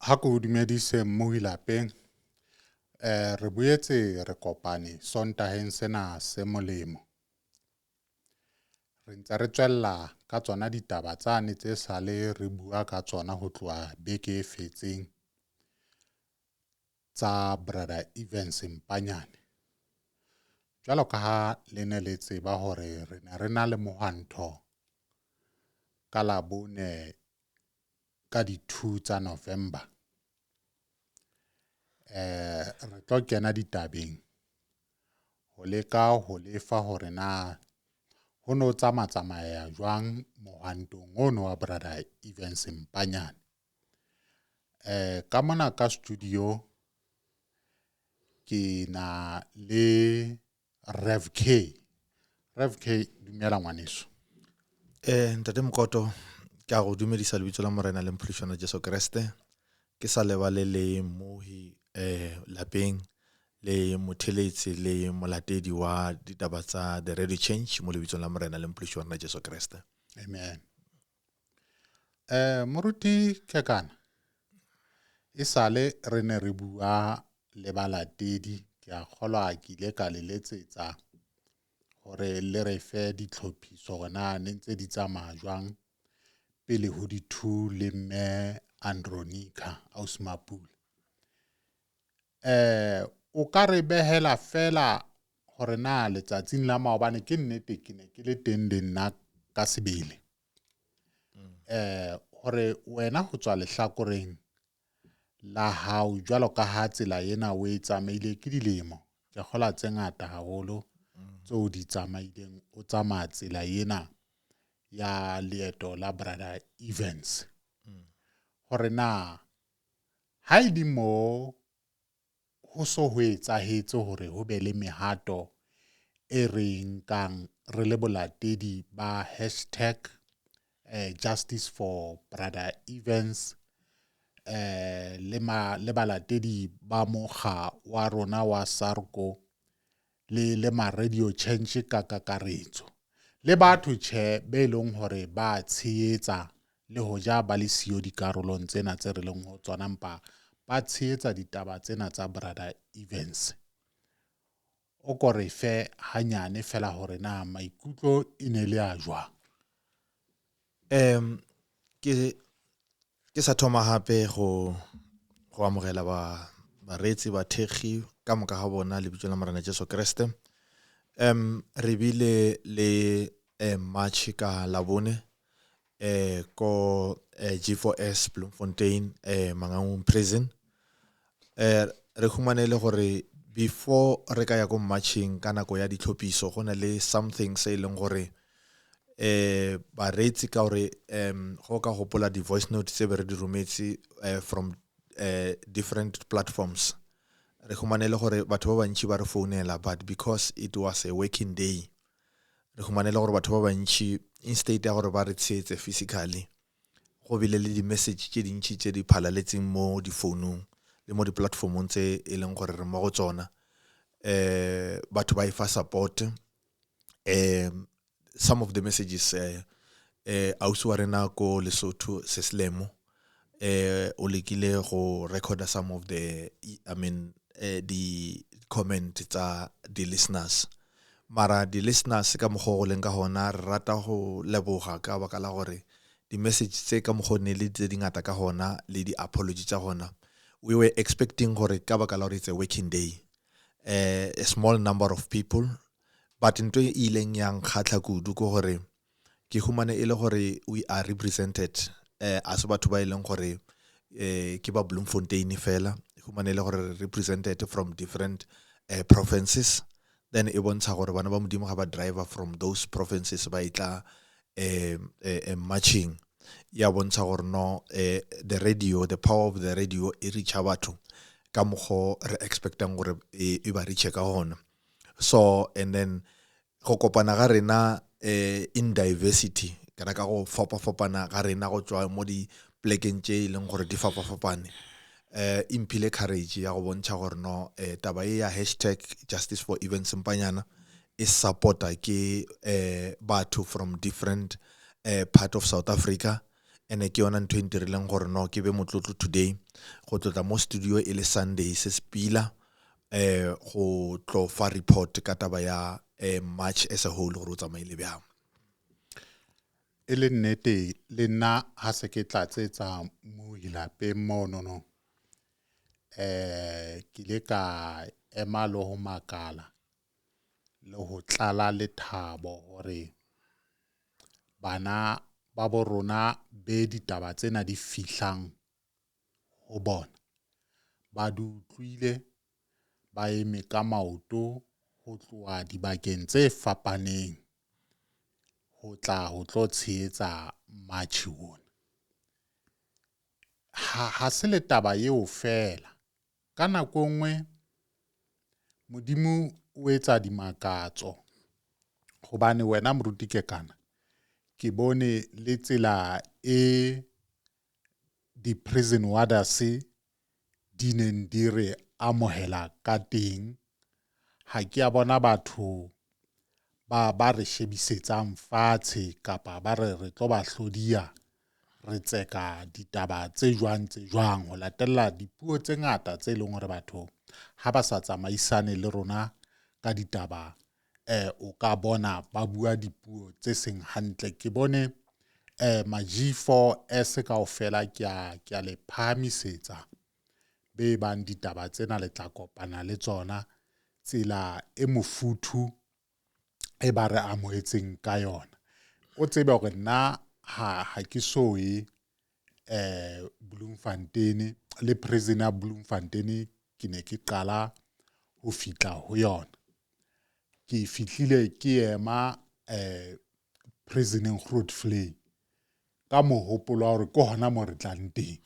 Ha ke o dumedise mmohi lapeng, re boetse re kopane sontaheng sena se molemo. Re ntse re tswella ka tsona ditaba tsane tse sale re bua ka tsona ho tloha beke e fetseng tsa Brother Evans Mpanyane. Jwalo ka ha le ne le tseba hore re ne re na le mohwanto ka Labone ka di 2 tsa November. Re tlo kena ditabeng ho leka ho lefa hore na ho no tsamaya jwang mohwantong ono wa Brother Evans Mpanyane. Ka mona ka studio ke na le Rev K, dumela ngwaneso. Ntate Mokoto ke a go dumedisa lebitso la Morena le Mpholoswana Jesu Kriste. Ke sa lebale le mohi lapeng le motheletsi le molatedi wa ditaba tsa The Radio Change mo lebitsong la Morena le Mpholoswana Jesu Kriste. Amen. Moruti Kekana, e sale re ne re bua le balatedi, ke a kgolwa ke ile ka le letsetsa hore le re fe ditlhophiso hore na ne ntse di tsamaya jwang pele ho di 2 le mme Andronica Ausmapule. O ka re behela fela hore na letsatsing la maobane ke nnete ke ne ke le teng le nna ka sebele. Hore wena ho tswa lehlakoreng la hao jwalo ka ha tsela ena o e tsamaile ke dilemo ke kgola tse ngata haholo tseo di tsamaileng o tsamaya tsela ena ya leeto la Brother Evans. Hore na ha idi mo ho so ho etsahetse hore ho be le mehato e re nkang re le bolatedi ba #Justice for Brother Evans, le balatedi ba mokga wa rona wa SARCO le ma Radio Change ka kakaretso, le batho be leng hore ba tshehetsa le hoja ba le siyo dikarolong tsena tse re leng ho tsona, mpa ba tshehetsa ditaba tsena tsa Brother Evans. O ko re fe hanyane fela hore na maikutlo e ne le a jwang. Ke sa thoma hape go amogela baretsi ba thekgi ka moka ga bona lebitso la Morena Jesu Kriste. Re bile le march ka Labone ko G4S Bloemfontein Mangaung prison. Re humanele gore before re ka ya ko marching ka nako ya ditlhophiso go na le something se leng gore baretsi ka gore go ka gopola di voice notes tse be re di rometse from different platforms. Re humanele gore batho ba bantši ba re founela, but because it was a working day re humanele gore batho ba bantši instead ya gore ba re tshetse physically go bile le di-message tše dintši tše di phalaletseng mo di-founung le mo di-platformong tse e leng gore re mo go tsona. Batho ba ifa support. Some of the messages ausi wa rena ko Lesotho Seslemo o lekile go recorda some of the the comment tsa the listeners, mara the listeners ka mogo go leng ka hona re rata go leboga ka baka la gore di message tse ka mogo ne le tse dingata ka hona le di apology tsa hona. We were expecting gore ka baka la gore it's a working day, a small number of people, but into ileng yang khatla kudu ko gore ke humane ile gore we are represented as batho ba ileng gore ke ba Bloemfontein fela, humane ile gore represented from different provinces. Then e bontsha gore bana ba modimo ga ba driver from those provinces ba itla marching. Ya bontsha gore no the radio, the power of the radio e reach batho ka mogo re expectang gore e ba reach ka hona. So and then go kopana ga rena in diversity kana ka go fapana ga rena go tswa mo di plekeng tše leng gore di fapane impile courage ya go bontšha gore no taba e ya #Justice for Evans Mpanyane is supporta ke batho from different part of South Africa, ene ke yona ntho e ntirileng gore no ke be motlotlo today go tlotla mo studio e le Sunday se Spila go tlo fa report ka taba ya March as a whole gore o tsamaile bjang. E le nnete le nna ha se ke tlatsetsa mo hilapeng mono ke le ka ema le ho makala le ho tlala lethabo hore bana ba bo rona be ditaba tsena di fihlang ho bona ba di utlwile ba eme ka maoto ho tloha dibakeng tse fapaneng ho tlo tshehetsa March ona. Ha se le taba eo fela ka nako nngwe Modimo o etsa dimakatso hobane wena moruti ke kana ke bone le tsela e di prison warders di neng di re amohela ka teng ha ke a bona batho ba re shebisetsang fatshe kapa ba re tlo ba hlodiya re tseka ditaba tse jwang ho latella dipuo tse ngata tse leng hore batho ha ba sa tsamaisane le rona ka ditaba o ka bona ba bua dipuo tse seng hantle. Ke bone ma G4S kaofela ke a le phahamisetsa be bang ditaba tsena le tla kopana le tsona tsela e mofuthu e ba re amohetseng ka yona. O tsebe hore nna ha ke so ye Bloemfontein le prisoner Bloemfontein ke ne ke qala ho fitla ho yona. Ke fihlile ke ema prison Grootfontein ka mohopolo hore ke hona mo re tlang teng.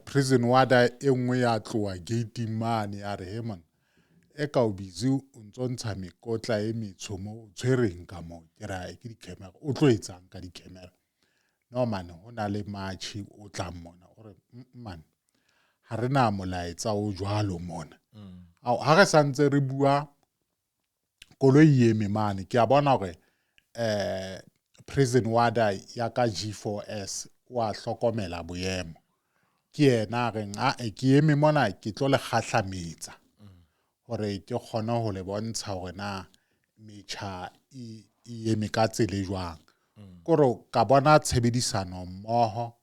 Prison warder e nngwe ya tloa gate mane ya re he man e ka o busy o ntso ntsha mekotla e metsho mo tshwereng ka mo ke ra ke di camera o tlo etsang ka di camera no man ho na le March o tla mona ore man ha rena molaetsa o jwalo mona ha re santse re bua koloi eme mane ke a bona hore prison warder ya ka G4S wa hlokomela boemo ke yena reng ke eme mona ke tlo le kgahlametsa hore ke kgone ho le bontsha hore na metjha e eme ka tsela jwang koro ka bona tshebedisano mmoho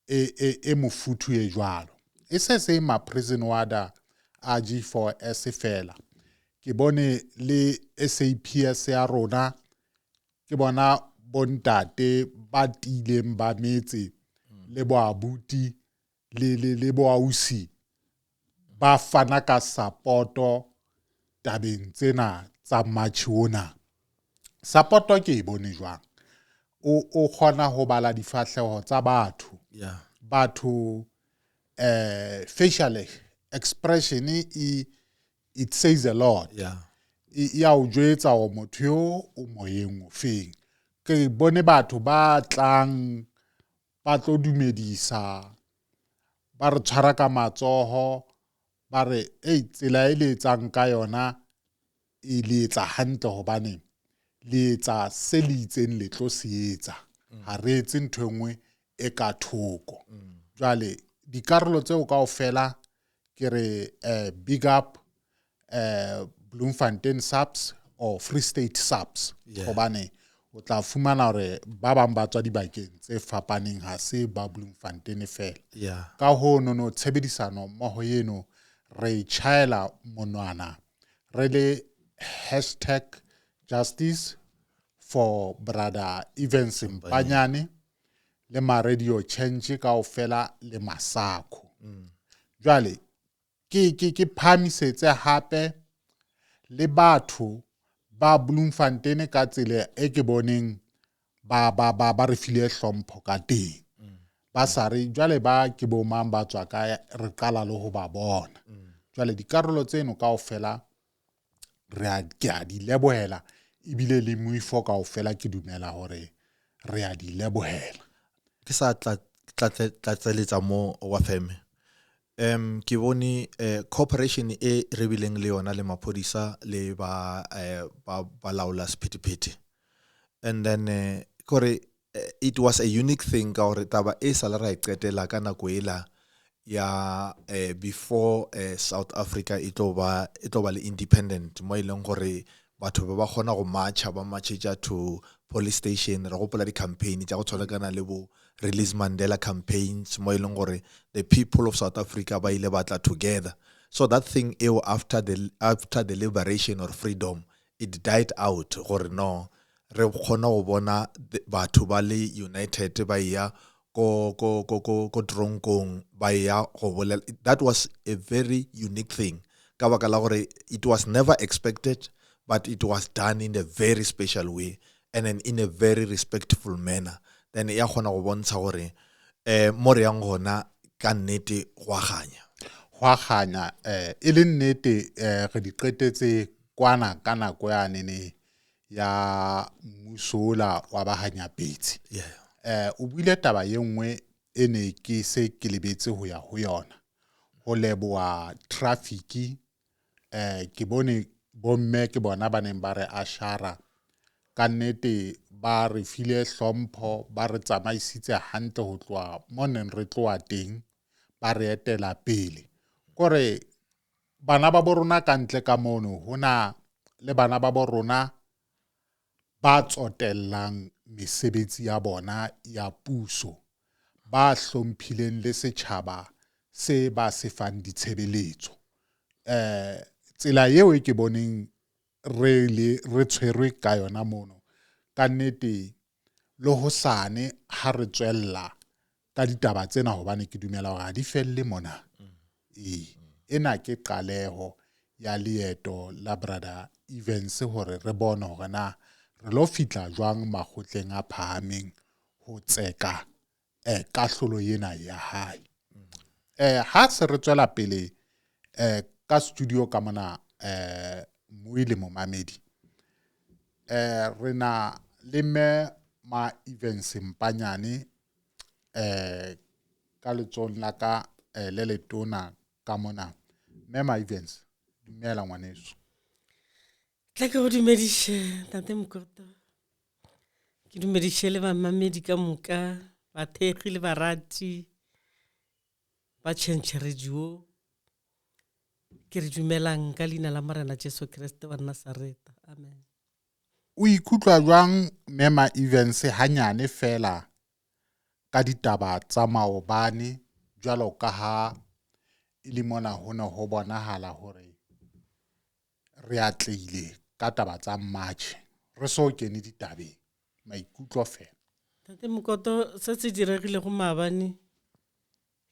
e mofuthu e jwalo e se ma prison warder a G4S fela ke bone le SAPS ya rona ke bona bontate ba tileng ba metse le bo abuti le bo ausi ba fana ka supporto tabeng tsena tsa March ona. Supporto ke e bone jwang o kgona ho bala difahleho tsa batho batho facial expression it says a lot ya o jwetsa o motho yo o moyeng o feng ke bone batho ba tlang ba tlo dumedisa ba re tshwara ka matsoho ba re tsela e le etsang ka yona e le etsa hantle hobane le etsa se le itseng le tlo se etsa ha re etse ntho engwe e ka thoko jwale dikarolo tseo kaofela ke re big up Bloemfontein subs or Free State subs hobane o tla fumana hore ba bang ba tswa dibakeng tse fapaneng ha se ba Bloemfontein fela ka ho no tshebedisano mmoho eno re chaela monwana re le #justice for brother Evans Mpanyane le ma radio change kaofela le Masako jwale ke phamisetse hape le batho ba Bloemfontein ka tsela e ke boneng ba re file hlompho ka teng ba sa re jwale ba ke bo mang ba tswa ka re qala le ho ba bona jwale dikarolo tseno kaofela re a di lebohela ebile le moifo kaofela ke dumela hore re a di lebohela ke sa tlatseletsa mo wa feme ke bone cooperation e re bileng le yona le maphodisa le ba laola sephethephethe and then kore it was a unique thing ka gore taba e sala ra iqetela ka nako ela ya before South Africa it over le independent mo ileng gore batho ba gona go marcha ba marchetša to police station re gopola di campaign tša go tshwanakana le bo Release Mandela campaigns mo ileng gore the people of South Africa ba ile batla together. So that thing after the liberation or freedom it died out gore no re khona go bona batho ba le united ba ya ko tronkong ba ya go bolela. That was a very unique thing ka baka la gore it was never expected, but it was done in a very special way and then in a very respectful manner. Then ya khona go bontsha gore mo re yang gona ka nnete go aganya e le nnete re di qetetse kwana ka nako ya nene ya musola wa bahanya petsi. O buile taba ye nngwe ene ke se ke lebetse ho ya ho yona ho leboa traffic ke bone bomme ke bona ba neng ba re ashara ka nnete ba re file hlompho ba re tsamaisitse hantle ho tloa mo neng re tloa teng ba re etela pele kore bana ba borona ka ntle ka mono hona le bana ba borona ba tsotellang mesebetsi ya bona ya puso ba hlomphileng le setjhaba se ba se fang ditshebeletso tsela yeo ke boneng re tshwerwe ka yona mono ka nnete le ho sane ha re tswella ka ditaba tsena hobane ke dumela hore ha di felle mona ena ke qaleho ya leeto la brother Evans hore re bone hore na re lo fitla jwang makgotleng a phahameng ho tseka kahlolo yena ya hae ha se re tswela pele ka studio ka mona Moile Momamedi re na le me ma Evans Mpanyane ka letson la ka le letona ka mona me ma Evans dumela ngwaneso. Tla ke go dumediše tate Mokota ke dumediše le bamamedi ka moka bathegi le barati ba Tšhentšhe Radio ke re dumelang ka leina la Morena Jesu Kriste wa Nazareta amen. O ikutlwa jwang mema Evans hanyane fela ka ditaba tsa maobane jwalo ka ha ile mona hona ho bonahala hore re atleile ka taba tsa match re so kene ditabeng maikutlo fela? Tate Mokoto se se diregile go maabane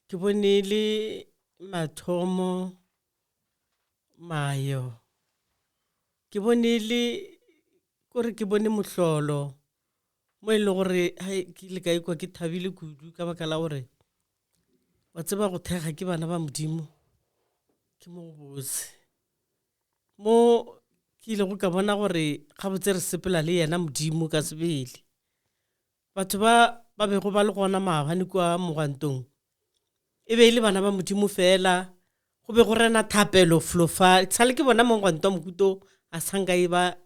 ke bone le mathomo mayo ke bone le gore ke bone mohlolo mo ile gore ke le ka ikwa ke thabile kudu ka baka la gore wa tseba go thega ke bana ba modimo ke mo botse mo ke ile go ka bona gore ga botse re sepela le yena modimo ka sebele batho ba bego ba le gona maabane kwa mogantong e be ile bana ba modimo fela go be go rena thapelo flofa tsale ke bona mogwanto mokuto a sanga iba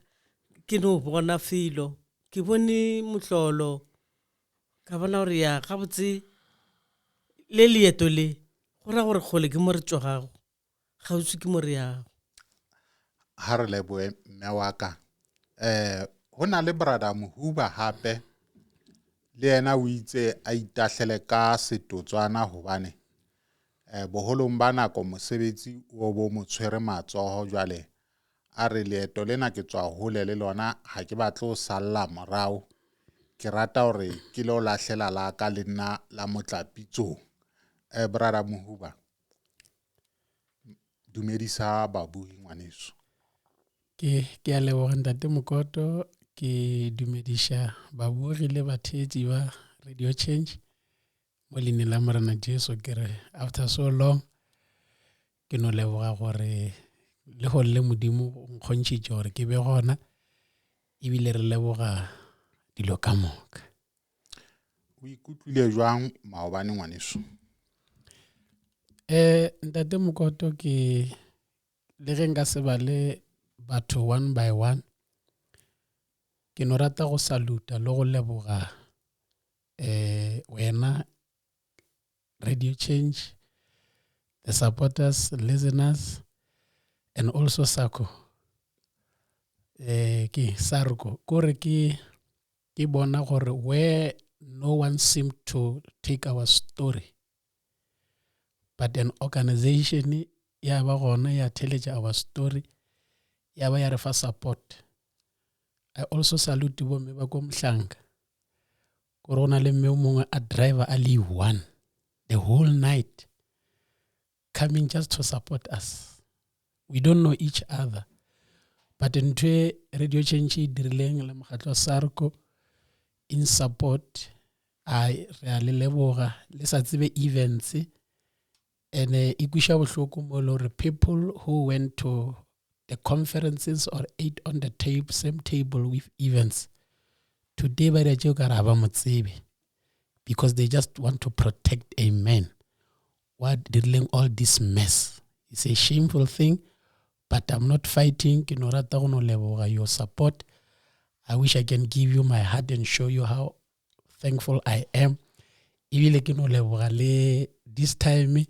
ke no bona filo ke bone mohlolo ka bona gore ya ga botse le leeto le gora gore khole ke mo re tsogago ga utse ke mo re ya ha re leboe mme wa ka hona le brother Mohuba hape le yena o itse a itahlele ka setotswana hobane boholong ba nako mosebetsi o bo mo tshwere matsoho jwale a re leeto lena ke tswa hole le lona ha ke batle o salla morao ke rata hore ke lo lahlela la ka le nna la motlapitsong brother Mohuba dumedisa babui ngwaneso. Ke a leboga ntate Mokoto ke dumediša baburi le batheetsi ba Radio Change mo leine la Morena Jesu ke re after so long ke no leboga gore le go le modimo nkgontšitše gore ke be gona ebile re leboga dilo ka moka. O ikutlwile jwang maobane ngwaneso? Ntate Mokoto ke le ge nka se ba le batho one by one ke no rata go saluta le go leboga wena Radio Change, the supporters, listeners, and also Sako. Ke Sarko kore ke bona gore where no one seemed to take our story, but an organization ya ba gona ya tellage our story ya ba ya re fa support. I also salute bo me ba ko Mhlanga corona le me mongwe a driver a le one the whole night coming just to support us. We don't know each other, but ntwe Radio Change dirileng le mokgatlo Sarko in support I really leboga le sa tsebe events and ikwisha bohloko mo le people who went to the conferences or ate on the same table with events today ba re tšeo ka ra ba motsebe because they just want to protect a man. What dealing all this mess? It's a shameful thing, but I'm not fighting. Ke no rata go no leboga your support. I wish I can give you my heart and show you how thankful I am. Ibile ke no leboga le this time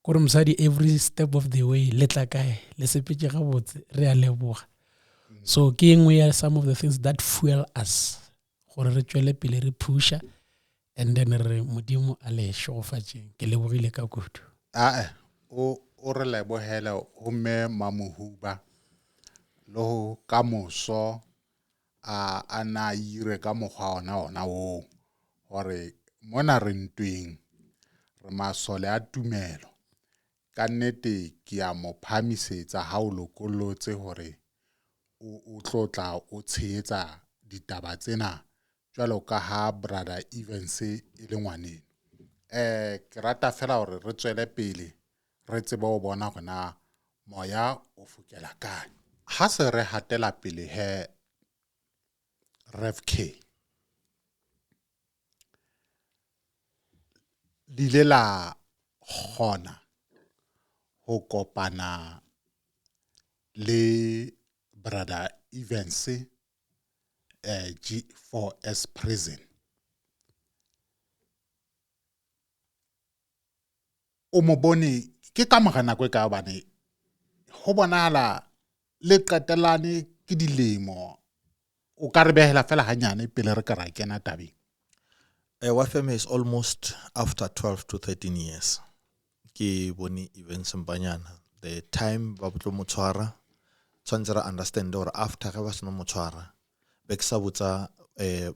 kore mosadi every step of the way letla kae le sepetse ga botse re a leboga. So ke engwe ya some of the things that fuel us gore re tswele pele re pusha and then re modimo a le shofatšeng ke lebogile ka kudu. O re lebohela o me mamohuba lo ka moso a na ire ka mokgwa ona o gore mona re ntweng re masole a tumelo ka nnete ke a mo phamisetsa ha o lokolotse hore o tlotla o tsheetsa ditaba tsena jwalo ka ha brother Evans e le ngwaneng. Ke rata fela hore re tswele pele re tsebe o bona gona moya o fukela kae ha se re hatela pele he Rev K dilela gona ho kopana le brother Evans G4S prison. O mo bone ke ka mogana kwe ka bane ho bonala le qetelane ke dilemo o ka re behela fela hanyane pele re ka ra kena tabeng. YFM is almost after 12 to 13 years. Ke bone Evans Mpanyana the time ba botlo motshwara tshwantse ra understand or after ga ba seno motshwara be ke sa botsa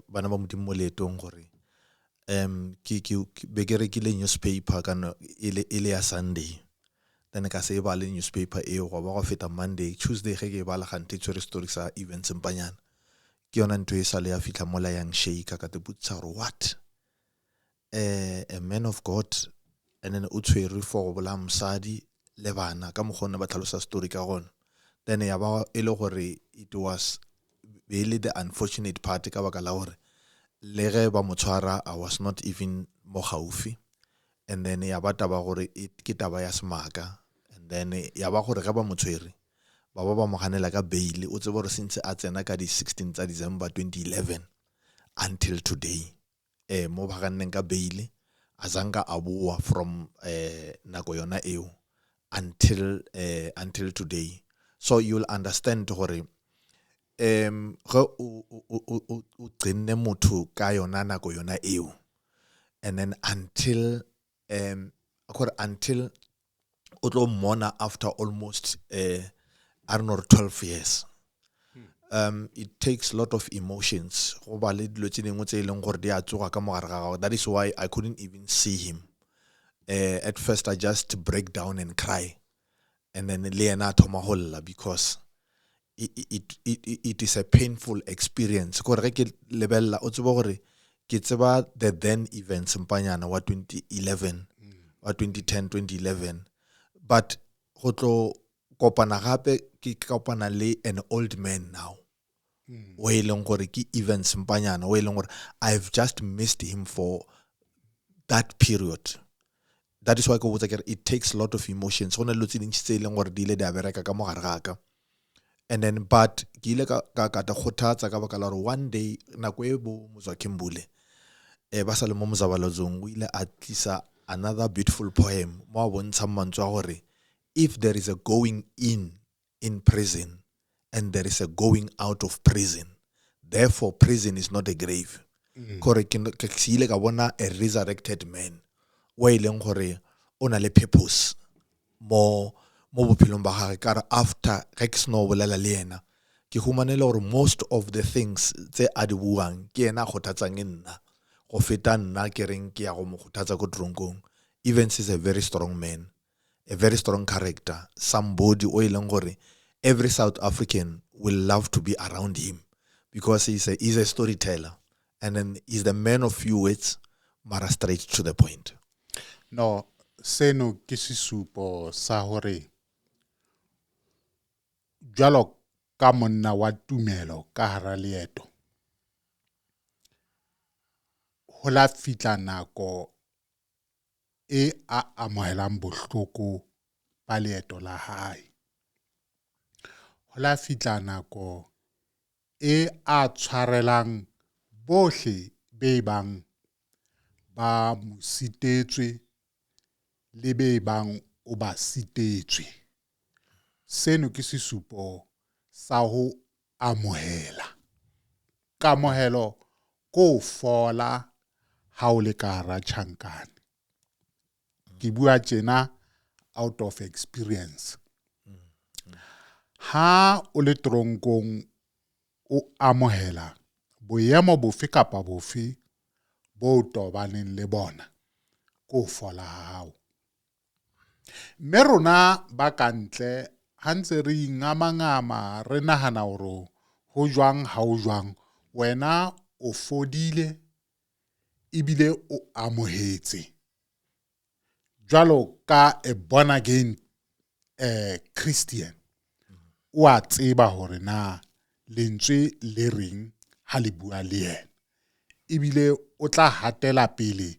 bana ba modimo letong gore ke be ke rekile newspaper kana ile ya Sunday then ka se ba le newspaper e go ba go feta Monday Tuesday ge ke ba la gante tsore story sa Evans Mpanyana ke yona ntwe e sa le ya fitla mola yang shake ka te butsa gore what a man of God and then o tshwere for bola msadi le bana ka mogone ba tlhalosa story ka gona then ya ba e le gore it was really the unfortunate part ka baka la gore le ge ba motshwara I was not even mo gaufi and then ya ba taba gore ke taba ya semaka and then ya ba gore ga ba motshwere ba mo ganela ka bail o tsebe gore since a tsena ka di 16 tsa December 2011 until today mo ba ganeng ka bail azanga abuwa from nako yona eo until today. So you'll understand gore go o tsinne motho ka yona nako yona eo and then until o tlo mona after almost I don't know 12 years. It takes a lot of emotions. That is why I couldn't even see him. At first I just break down and cry. And then Leona Tomaholla because it is a painful experience. The then events in Mpanyana wa 2011 or 2010-2011. But kopana gape ke kopana le an old man now. O eleng gore ke Evans Mpanyana o eleng gore I've just missed him for that period. That is why it takes a lot of emotions. Go na le tse dintsi tse eleng gore di ile di a bereka ka mo gare ga ka. And then but ke ile ka ta khothatsa ka baka la gore one day nako e bo Mozwa Khembule ba sa le mo Mozabalatsong o ile a tlisa another beautiful poem mo a bontshang mantswe a gore if there is a going in prison and there is a going out of prison, therefore prison is not a grave. Kore ke se ile ka bona a resurrected man o e leng gore o na le purpose mo bophelong ba gagwe ka re after ge ke seno bolela le ena ke humanele gore most of the things tse a di buang ke ena a kgothatsang nna go feta nna ke reng ke ya go mo kgothatsa ko tronkong. Evans is a very strong man, a very strong character, somebody o e leng gore every South African will love to be around him because he's a storyteller and then he's the man of few words mara straight to the point. No, seno ke sesupo sa hore jalo ka monna wa tumelo ka hara leeto ho la fitla nako e a amohelang bohloko ba leeto la hae. Ho la fitla nako e a tshwarelang bohle be bang ba mo sitetswe le be bang o ba sitetswe. Seno ke sesupo sa ho amohela. Kamohelo ko fola ha o le ka hara tjhankane. Ke bua tjena out of experience. Ha o le tronkong o amohela boemo bofe kapa bofe bo tobaneng le bona ko fola hao. Mme rona ba kantle ha ntse re ingamangama re nahana hore ho jwang ha o jwang wena o fodile ebile o amohetse jwalo ka a born again Christian o a tseba hore na lentswe le reng ha le bua le yena ebile o tla hatela pele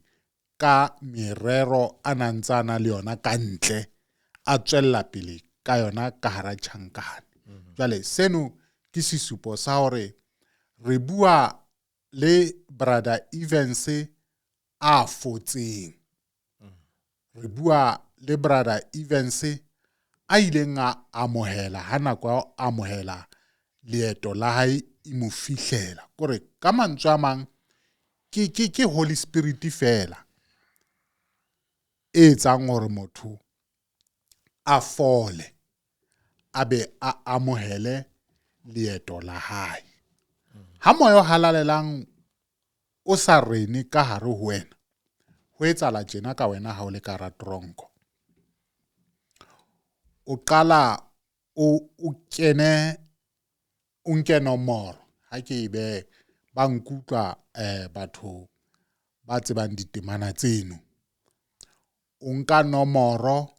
ka merero a nantsana le yona ka ntle a tswella pele ka yona ka hara tjhankane. Jwale seno ke sesupo sa hore re bua le brother Evans a fotseng. Re bua le brother Evans a ileng a amohela ha nako ya amohela leeto la hae e mo fihlela. Kore ka mantswe a mang ke Holy Spirit fela e etsang hore motho a fole a be a amohele leeto la hae. Ha moya halalelang o sa rene ka hare ho wena ho etsala tjena ka wena ha o le ka ra tronko. O qala o kene o nke nomoro ha ke be ba nkutlwa batho ba tsebang ditemana tseno. O nka nomoro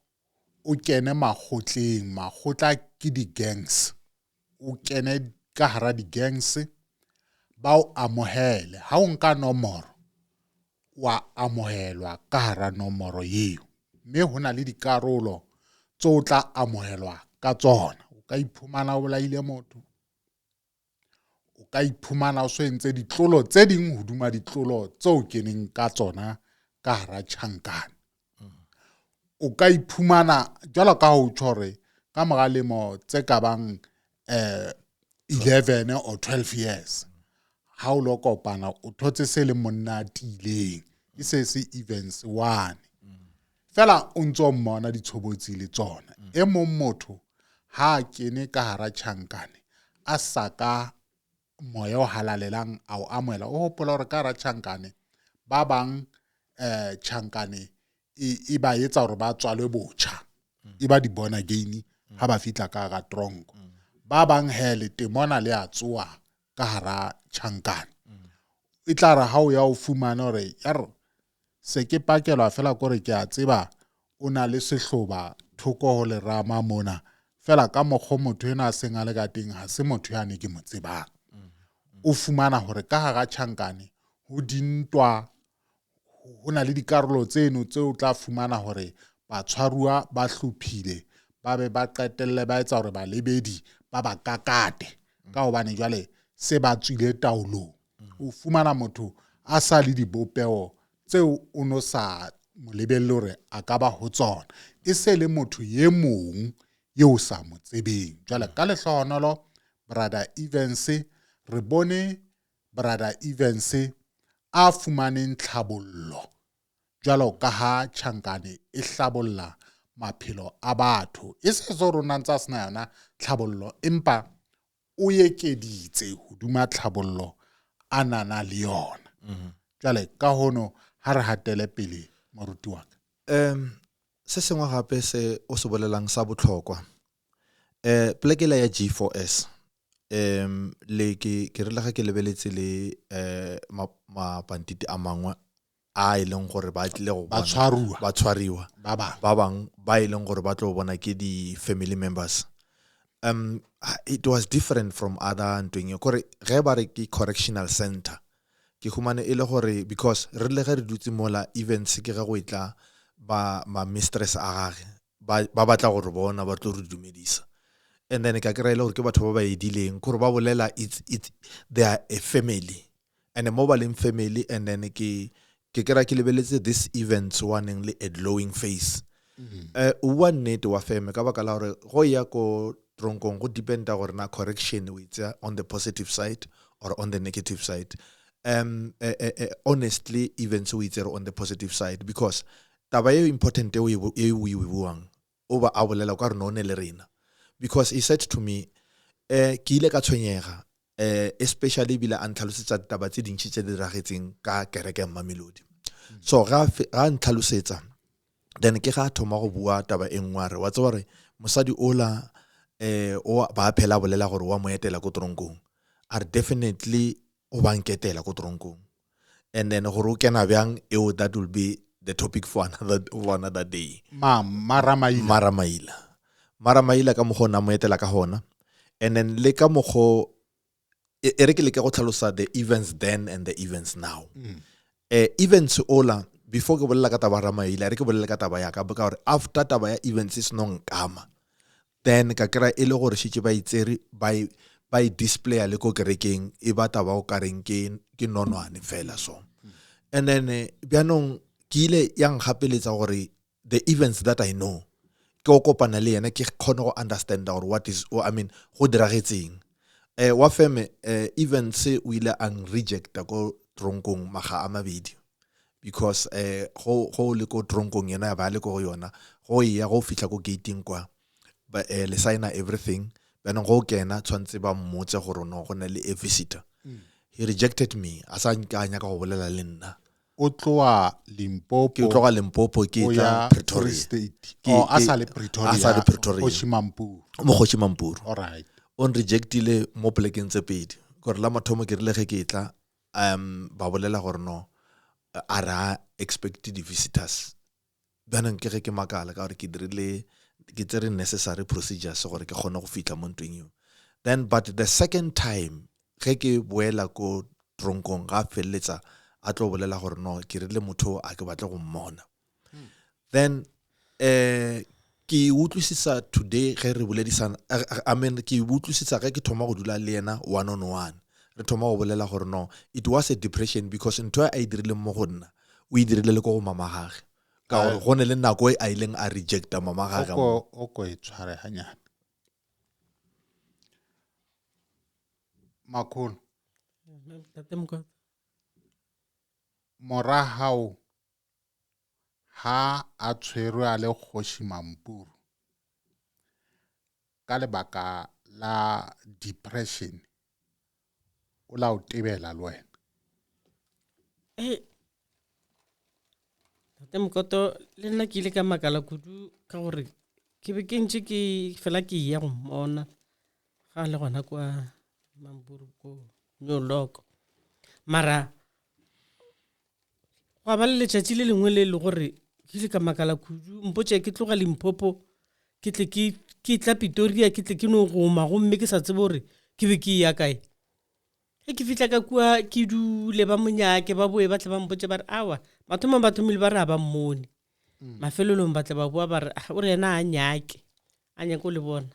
o kene makgotla ke di gangs. O kene ka hara di gangs ba o amohele. Ha o nka nomoro wa amohelwa ka hara nomoro eo. Mme hona le dikarolo tso tla amohelwa ka tsona. O ka iphumana o bolaile motho. O ka iphumana o so entse ditlolo tse ding hoduma ditlolo tseo keneng ka tsona ka hara tjhankane. O ka iphumana jwalo ka ho tjhore ka mora lemo tse ka bang 11 or 12 years. Ha o lo kopana o thotse se le monna a tileng e se Evans 1 fela o ntso mmona ditshobotsi le tsona. E mong motho ha kene ka hara tjhankane a saka moya o halalelang a o amohela. O hopola hore ka hara tjhankane ba bang tjhankane e ba etsa hore ba tswalwe botjha e ba di born again ha ba fitla ka hara tronko. Ba bang hele temona le a tsoa ka hara tjhankane. E tla re ha o ya o fumana hore se ke pakelwa fela kore ke a tseba o na le sehloba thoko ho le rama mona fela ka mokgo motho ena a seng a le ka teng ha se motho ya ne ke mo tsebang. O fumana hore ka hara tjhankane ho dintwa ho na le dikarolo tseno tseo tla fumana hore batshwaruwa ba hlophile ba be ba qetelle ba etsa hore ba lebedi ba ba kakate ka hobane jwale se ba tswile taolong. O fumana motho a sa le dibopeo tseo o no sa mo lebelle hore a ka ba ho tsona e se le motho ye mong yeo sa mo tsebeng. Jwale ka lehlohonolo brother Evans re bone brother Evans a fumaneng tlhabollo jwalo ka ha Tjhankane e hlabolla maphelo a batho. E se zo rona ntsa sena yona tlhabollo empa o ekeditse hoduma tlhabollo a nana le yona. Jwale ka hono ha re hatele pele moruti wa ka. Se sengwe gape se o se bolelang sa botlhokwa plekela ya G4S le ke re le ga ke lebeletse le mapantiti a mangwe a ileng gore ba tle go ba tshwariwa ba bang ba ileng gore ba tlo bona ke di family members. It was different from other ntweng gore ge ba re ke correctional center ke humane e le gore because re le ge re dutse mola events ke ga go itla ba mistress a gage ba batla gore bona ba tlo re dumedisa and then ka kry-ile gore ke batho ba ba edileng gore ba bolela they are a family and a mobile family and then ke kry ke lebeletse this events waneng le a glowing face one net wa feme ka baka la gore go ya ko tronkong go dependa gore na correction o itse on the positive side or on the negative side. Honestly events we itse on the positive side because taba e important we buang over a bolela ka re no ne le rena because he said to me ke ile ka tshwenyega especially bila a ntlhalosetsa taba tse dintsi tse di ragetseng ka kereke Mamelodi. So ga ntlhalosetsa then ke ga thoma go bua taba e nngwe re wa tswa re mosadi ola o ba phela bolela gore wa moetela ko tronkong are definitely o banketela ko tronkong and then gore o kena bjang that will be the topic for another day. Maramaila ka mogo na moetela ka hona and then le ka mogo e re ke le ka go tlhalosa the events then and the events now. Events ola before ke bolela ka taba Ramaila re ke bolela ka taba ya ka ba gore after taba ya events is no nkama then ka kra e le gore shitse ba itsere by display le ko kerekeng e ba taba o kareng ke nonwane fela so and then bianong ke ile yang gapeletsa gore the events that I know ke o kopana le yena ke khona go understand or what is I mean go diragetseng wa feme events o ile ang rejecta ko tronkong maga a mabedi because go le ko tronkong yena ba le ko yona go ya go fitla ko gating kwa ba le signa everything bana go kena tshwantse ba mmotse gore no go na le a visitor. He rejected me asa nkanya ka go bolela le nna o tloa Limpopo ke tloga Limpopo ke tla Pretoria State asa le Pretoria Mokgoshimampuru all right on rejectile mo plekeng tse pedi gore la mathomo ke rile ge ke tla ba bolela gore no ara expected visitors bana ke ge ke makala ka gore ke dirile ke tsere necessary procedures gore ke gone go fitla mo ntweng yo then but the second time ge ke boela ko tronkong ga feletsa a tlo bolela gore no ke rile motho a ke batla go mmona then ke utlwisisa today ge re boledisana I mean ke utlwisisa ge ke thoma go dula le yena one on one re thoma go bolela gore no it was a depression because ntwa a dirile mo go nna o e dirile le go mama gage ka gore go ne le nako e a ileng a rejecta mama gage o ko e tshware hanyane Makholo mora hao ha a tshwerwe a le Kgoshimampuru ka lebaka la depression o la o tebela le wena Mokoto le nna ke ile ka makala kudu ka gore ke be ke ntse ke fela ke ya go mmona ga le gona kwa Mampuru ko Nyoloko mara wa ba le letšatši le lengwe le gore ke ile ka makala kudu mpotše ke tloga Limpopo ke tle ke tla Pretoria ke tle ke no goma gomme ke sa tsebe gore ke be ke ya kae ke fitla ka kwa ke dule ba monyake ba boe ba tla ba mpotše ba re awa mathomo ba thomile ba re ba mmone mafelelong ba tla ba bua ba re o re ena a nyake o le bona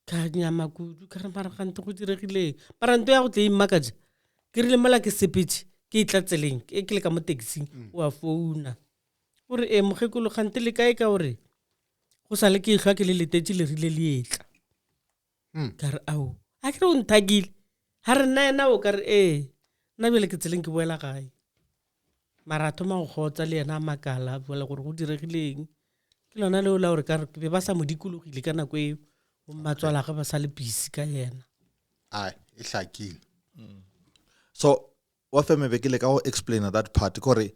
ka nyama kudu ka re mara gante go diregile mara nto ya go tle imakaja ke rile mola ke sepetse ke itla tseleng ke le ka mo taxing wa founa gore mogekolo gante le kae ka gore go sa le ke ihlwa ke le letetse le rile le etla ka re ao a ke re o nthakile ha re nna ena o ka re nna bjale ke tseleng ke boela gae mara a thoma go kgotsa le yena a makala boela gore go diregileng ke lona leo la gore ka re be ba sa mo dikologile ka nako eo bo mmatswala ge ba sa le busy ka yena e hlakile so wa feme be ke le ka go explain that part gore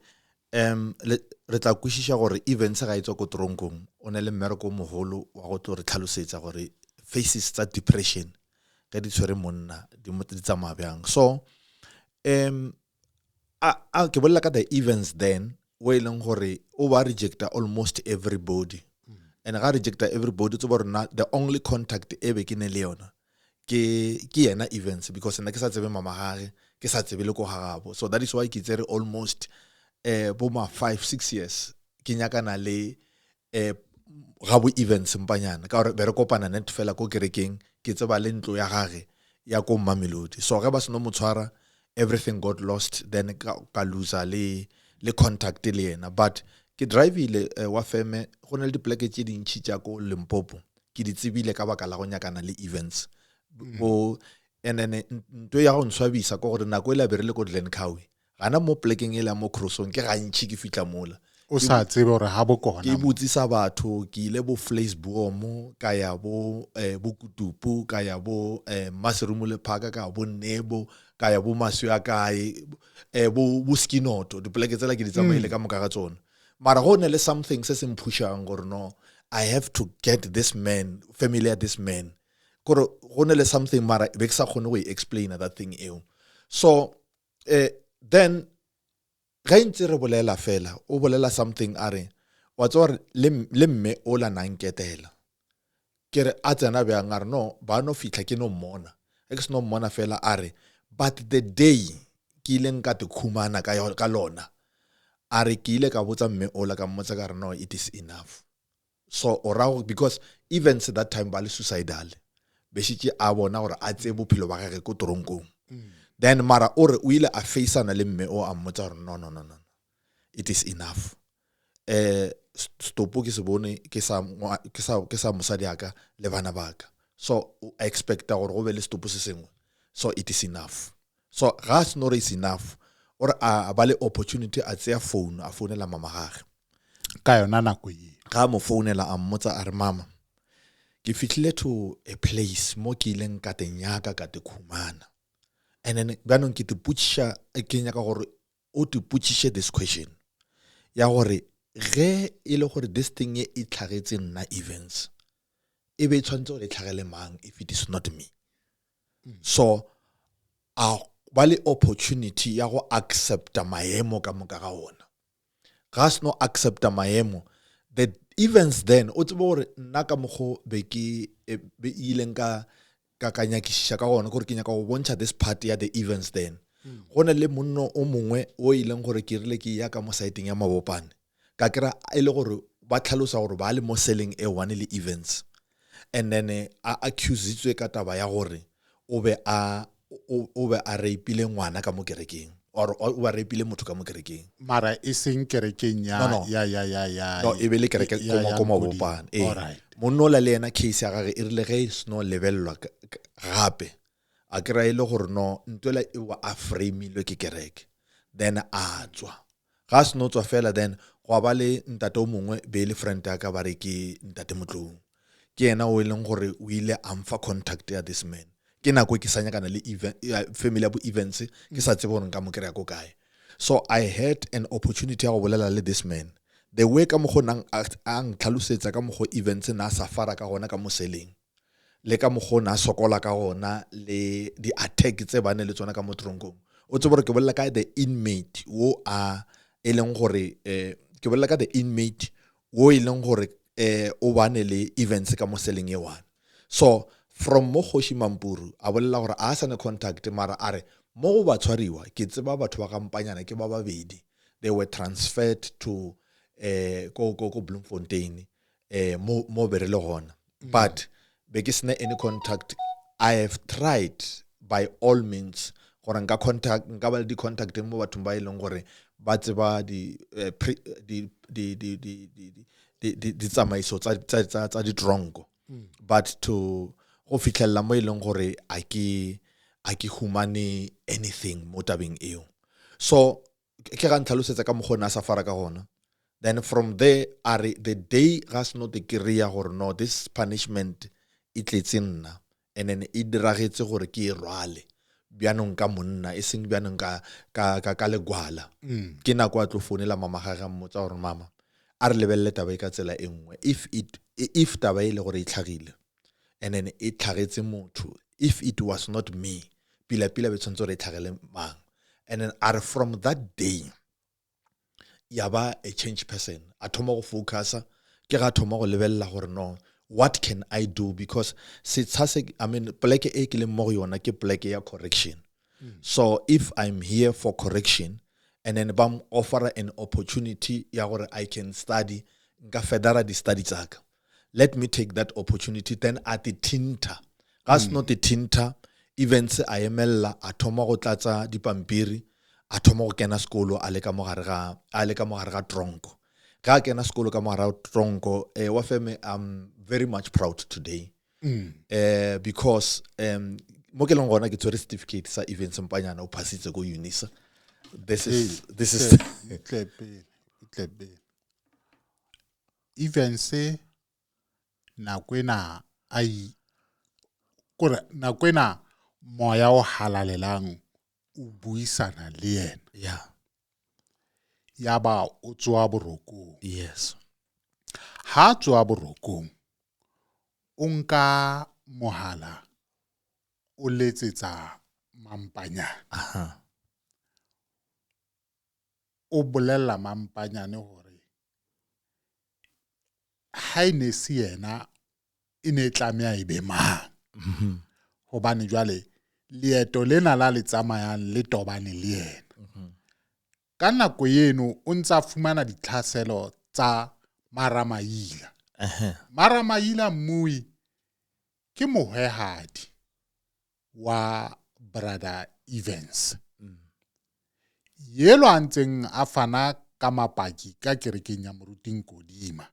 re tla kwešiša gore even se ga etswa ko toronkong o ne le mmereko o mogolo wa go tlo re tlhalosetsa gore faces tsa depression ka di tshwere monna di tsamaya bjang so ke bolela ka the events then o e leng gore o ba rejecta almost everybody and ga rejecta everybody tse ba rona the only contact e be ke ne le yona ke yena events because nna ke sa tsebe mama gage ke sa tsebe le ko gagabo so that is why ke tsere almost bo ma 5-6 years ke nyakana le gabo events mpanyana ka gore be re kopana net fela ko kerekeng ke tseba le ntlo ya gage ya ko Mamelodi so ge ba seno mo tshwara everything got lost then ka loser le contact le yena but ke driveile wa feme go na le dipleke tše dintšhi tša ko Limpopo ke di tsebile ka baka la go nyakana le events and then ntwe ya go nswabisa ko gore nako e la berile ko Glencoe gana mo plekeng e la mo Crossong ke gantši ke fitla mola o sa tsebe gore ha bo kona ke botsisa batho ke ile bo Flaceboom ka ya bo Kutupu ka ya bo Maserumule Park ka bo Nebo ka ya bo Maswa kae bo Skinoto dipleke tsela ke di tsamaile ka moka ga tsona mara go ne le something se se mphushang gore no I have to get this man familiar this man gore go ne le something mara be ke sa kgone go explain that thing eo so then ga ntse re bolela fela o bolela something are wa tsore le mme o la nanketela ke re a tsena bjang are no ba no fitla ke no mmona ke se no mmona fela are but the day ke ile nka te khumana ka lona are ke ile ka botsa mme o la ka mmotsa ka re no it is enough so orago because even at that time ba le suicidal be shitse a bona gore a tse bophelo ba gage ko toronkong then mara ore o ile a faceana le mme o a mmotsa gore no it is enough stopo ke se bone ke sa mosadi aka le bana baka so I expect gore go be le stopo se sengwe so it is enough so gas no is enough or a ba le opportunity a tsaya phone a founela mama gage ka yona nako ye ga mo founela a mmotsa a re mama ke fitlhile to a place mo ke ileng ka tenyaka ka te khumana and then banong ke te putša ke nyaka gore o te putšiše this question ya gore ge e le gore this thing e tlhagetse nna events e be tshwantse gore e tlhagele mang if it is not me so a ba le opportunity ya go accepta maemo ka moka ga ona ga se no accepta maemo the events then o tsebe gore nna ka mogo be ileng ka nyakišiša ka gona gore ke nyaka go bontšha this part ya the events then go ne le monno o mongwe o ileng gore ke rile ke ya ka mo saeteng ya Mabopane ka kera e le gore ba tlhalosa gore ba le mo selling e one le events and then a accusitswe ka taba ya gore o be a rapile ngwana ka mo kerekeng or o ba rapile motho ka mo kerekeng mara e seng kerekeng ya no e be le kereke ko Mabopane monno la le ena case ya gage e rile ge sno lebellwa gape a kera ile gore no ntwela e wa a frameilwe ke kereke then a tswa ga sno tswa fela then go ba le ntate o mongwe be le friend ya ka ba re ke ntate Motlong ke ena o ileng gore o ile a mfa contact ya this man ke nako ke sanya kana le event family abo events ke sa tsebe gore nka mo kry go kae so I had an opportunity ya go bolela le this man the way ka mo go nang ang tlhalosetsa ka mo go events na safara ka gona ka mo selling le ka mo go na sokola ka gona le di attack tse bane le tsona ka mo tronkong o tsebe gore ke bolela ka the inmate wo a eleng gore ke bolela ka the inmate wo eleng gore o bane le events ka mo selling e one so from mo Kgoshi Mampuru a bolela gore a sa ne contact mara are mo go ba tshwariwa ke tseba batho ba kampanyana ke ba babedi they were transferred to go Bloemfontein mo berele gona but be ke sena any contact I have tried by all means gore nka ba le di-contact mo bathong ba e leng gore ba tseba di tsamaiso tsa ditronko but to go fitlhella mo e leng gore a ke humane anything mo tabeng eo. So ke ga ntlhalosetsa ka mogona a sa fara ka gona. Then from there the day ga se no te kry-a gore no this punishment e tletse nna and then e diragetse gore ke e rwale bjanong ka monna e seng bjanong ka legwala ke nako a tlo founela mama ga mmotsa gore mama a re lebelele taba e ka tsela e nngwe if taba e le gore e tlhagile and then e tlhagetse motho if it was not me pila be tshwantse gore e tlhagele mang and then are from that day yaba a change person a thoma go focusa ke ga thoma go lebella gore no what can I do because pleke e ke le mo go yona ke pleke ya correction. So if I'm here for correction and then bam offer an opportunity ya gore I can study nka federa di study tsaka, let me take that opportunity then at the tinta gas not the tinta events a emella a thoma go tlatsa dipampiri a thoma go kena sekolo a le ka mogare ga tronko ga kena sekolo ka mogare ga tronko wa feme I'm very much proud today because mo ke leng gona ke tsere certificate sa events mpanyana o passitse go UNISA. This is events nakwena ai kore nakwena moya o halalelang o buisana le yena yaba o tswa boroko. Yes. Ha tswa boroko o nka mohala o letsetsa mampanyana o bolella mampanyane hore ha ine se yena ine tlamea e be mang hobane jwale leeto lena la le tsamayang le tobane le yena ka nako yeno o ntsa fumana ditlhaselo tsa Maramaila. Maramaila Mui ke mohwehadi wa brother Evans yelo antseng a fana ka mapaki ka kerekeng ya Moruting Kodima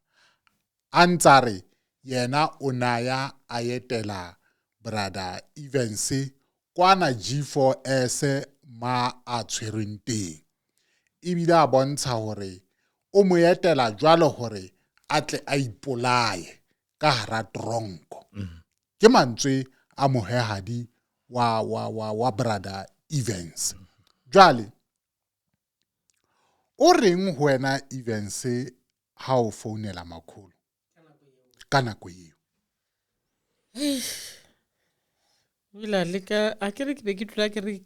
a ntsare yena o naya a etela brother Evans kwana G4S ma a tshwereng teng ebile a bontsha hore o mo etela jwalo hore atle a ipolaye ka hara tronko ke mantswe a mohehadi wa brother Evans. Jwale o reng ho wena Evans ha o founela makholo ka nako eo Wila leka a kere ke be ke tla ke re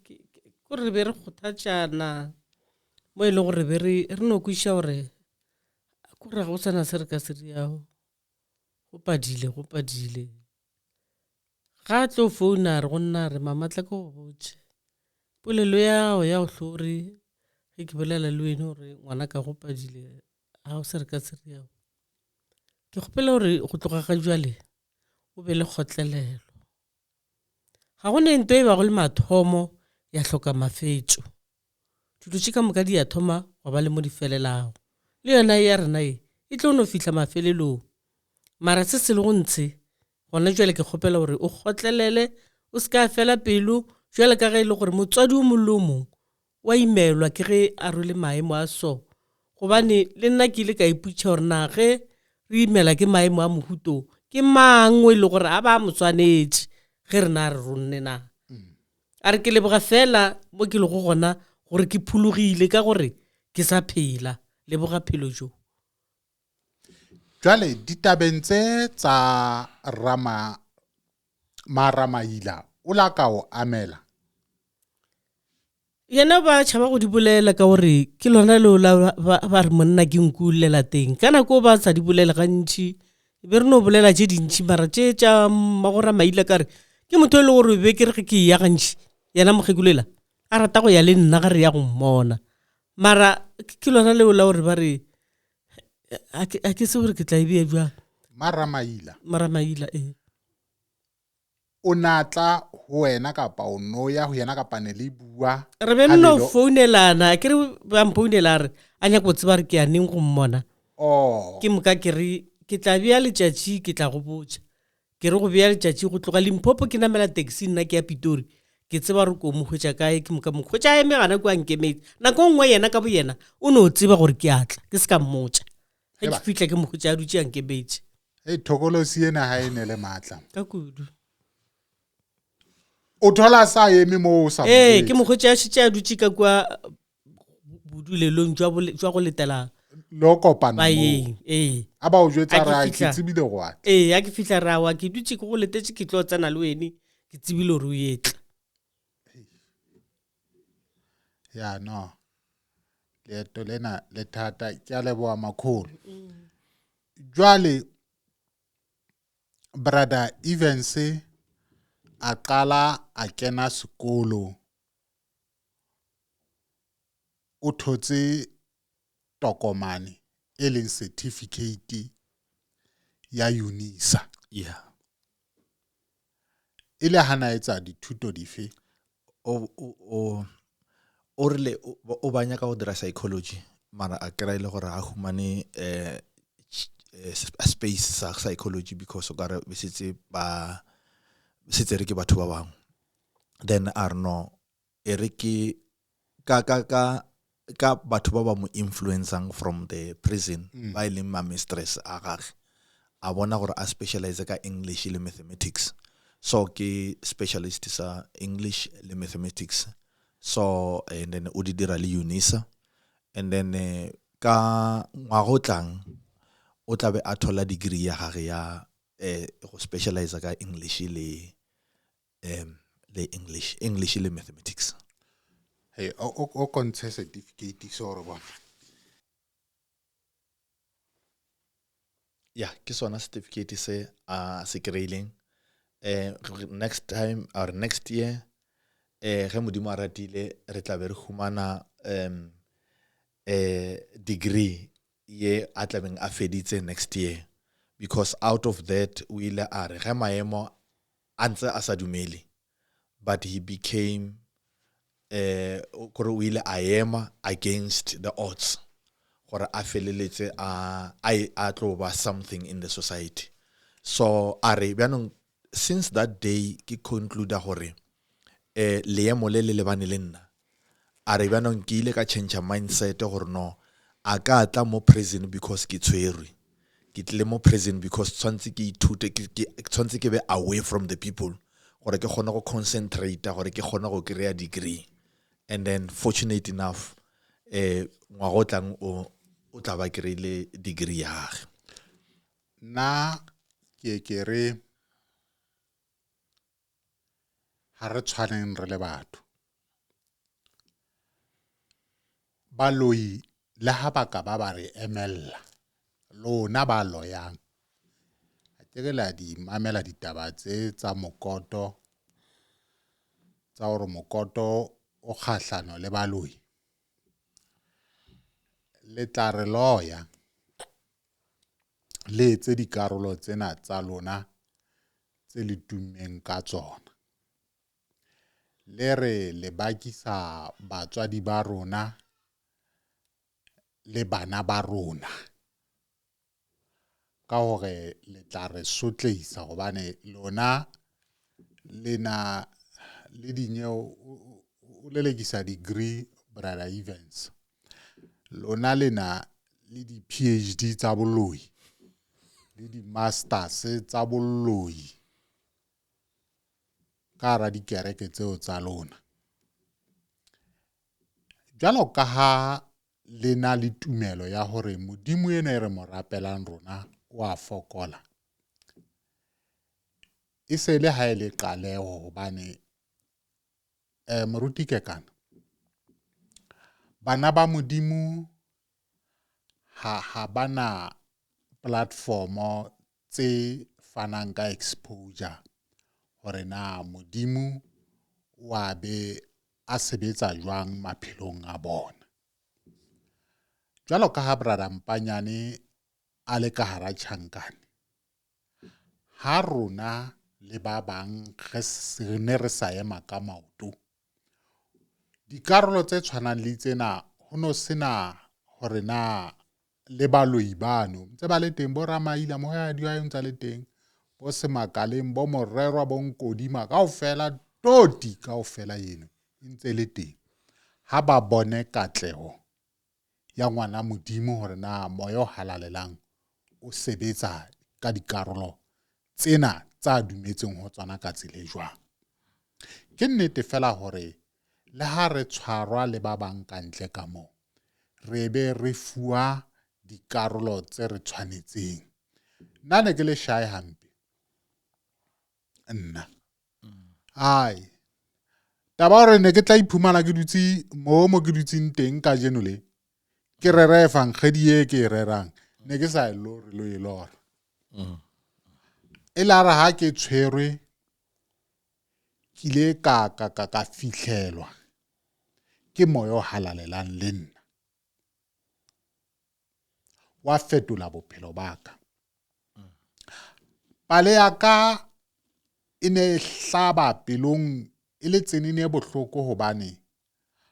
go re be re kgothatšana mo ile gore be re no kwisha gore go ra go sana se re ka se riago go padile ga tlo founa re gonna re mama tla go botse polelo ya go hlori ge ke bolela le wena gore ngwana ka go padile ha o se re ka se riago ke gopela gore go tloga ga jwale o be le khotlelelo ga go ne ntwe ba go le mathomo ya hloka mafetso tututse ka moka di ya thoma go ba le mo di felelago le yona ya rena e tlo no fihla mafelelong mara se se le go ntse gona jwale ke kgopela gore o khotlelele o ska fela pelo jwale ka ge ile gore motswadi o molomong wa imelwa ke ge a role maemo a so gobane le nna ke ile ka iputša gore na ge re imela ke maemo a mohuto ke mangwe le gore a ba motswanetše ge re na re ronne na a re ke leboga fela mo ke le go gona gore ke phulogile ka gore ke sa phela leboga phelo jo. Jwale ditabeng tse tsa Maramaila o la ka o amela yena ba tšhaba go di bolela ka gore ke lona leo la ba re monna ke nkulela teng kana ko ba sa di bolela gantši be re no bolela tše dintši mara tše tša Maramaila ka re ke motho le gore be ke re ke ya gantši yena mokgekulela a rata go ya le nna ga re ya go mmona mara ke lona leo la gore ba re a ke se gore ke tla e bea jwa Maramaila Maramaila o natla ho wena kapa o no ya ho yena kapa ne le bua re be no founelana ke re ba mpounela re a nya go tseba re ke ya neng go mmona ke moka ke re ke tla bia letšatši ke tla go botša ke re go bia letšatši go tloga Limpopo ke namela taxi nna ke ya Pitori ke tseba re ko mo hwetša kae ke moka mo hwetša eme gana kwa nkemetse nako nngwe yena ka bo yena o no tseba gore ke atla ke se ka mmotša ge ke fihla ke mo hwetša a dutše a nkemetse thokolosi ena ha e ne le matla ka kudu o thola sa eme mo o sa ke mo hwetša a šetše a dutše ka kwa bodulelong jwa go letela lo kopana baeng a ba o jwetsa ra ke tsebile go ata a ke fihla rawa ke dutše ke go letetse ke tlo tsena le wena ke tsebile gore o etla ya no leeto lena le thata ke a leboa makholo jwale brother Evans a qala a kena sekolo o thotse tokomane e leng certificate ya UNISA ile hana etsa dithuto dife o rile o banya ka go dira psychology mara a kry ile gore a humane space sa psychology because o ka re setse re ke batho ba bangwe then Arno e re ke ka batho ba ba mo influencing from the prison ba ile ma mistress a gage a bona gore a specialize ka English le mathematics so ke specialist sa English le mathematics so and then o di dira le UNISA and then ka ngwagotlang o tla be a thola degree ya gage ya go specialize ka English le English le mathematics o kontshe certificate so re bona ke sona certificate se a se kreiling next time or next year ge modimo a ratile re tla be re humana degree ye a tlabeng a feditse next year because out of that o ile a re ge maemo a ntse a sa dumele but he became kore o ile a ema against the odds gore a feleletse a tlo ba something in the society so a re bjanong since that day ke conclude gore leemo le lebane le nna a re bjanong ke ile ka change mindset gore no a ka tla mo prison because ke tshwerwe ke tle mo prison because tshwantse ke ithute tshwantse ke be away from the people gore ke kgone go concentrate gore ke kgone go kry-a degree and then fortunate enough ngwagotlang o tla ba kry-ile degree ya gage na ke re ha re tshwaneng re le batho baloi le ha ba ka ba re emella lona ba loyang a ke la di mamela ditaba tsa Mokoto tsa gore Mokoto o kgahlano le baloi le tla re loya le tse dikarolo tsena tsa lona tse le tummeng ka tsona le re le bakisa batswadi ba rona le bana ba rona ka hore le tla re sotleisa gobane lona lena le dinyeo o lelekisa degree brother Evans lona lena le di PhD tsa boloi le di masters tsa boloi ka ra dikereke tseo tsa lona jalo ka ha le na le tumelo ya hore modimo ene e re mo rapelang rona o a fokola e se le ha ile qaleo hobane moruti ke kana bana ba modimo ha bana platform tse fanang ka exposure hore na modimo wa be a sebetsa jwang maphelong a bona jwalo ka ha brother Mpanyane a le ka hara tjhankane ha rona le ba bang re ne re sa ema ka maoto. Dikarolo tse tshwanang le tsena ho no sena hore na le baloi bano ntse ba le teng, bo Ramaila Mohadi wa ntse le teng, bo Semakaleng, bo Morerwa, bo Nkodima kaofela, toti kaofela eno ntse le teng. Ha ba bone katleho ya ngwana Modimo hore na moya o halalelang o sebetsa ka dikarolo tsena tsa dumetseng ho tsona ka tsela e jwang. Ke nnete fela hore le ha re tshwarwa le ba bang ka ntle ka moo, re be re fuwa dikarolo tse re tshwanetseng. Nna ne ke le shy hampe nna ai taba hore ne ke tla iphumana ke dutse mo ke dutseng teng ka jeno le ke rera efangkgedi e ke rerang ne ke sa lo ilora e la ra ha ke tshwerwe ke ile ka fihlelwa ke moya o halalelang le nna wa fetola bophelo ba ka. Pale ya ka e ne hlaba pelong e le tsenene bohloko hobane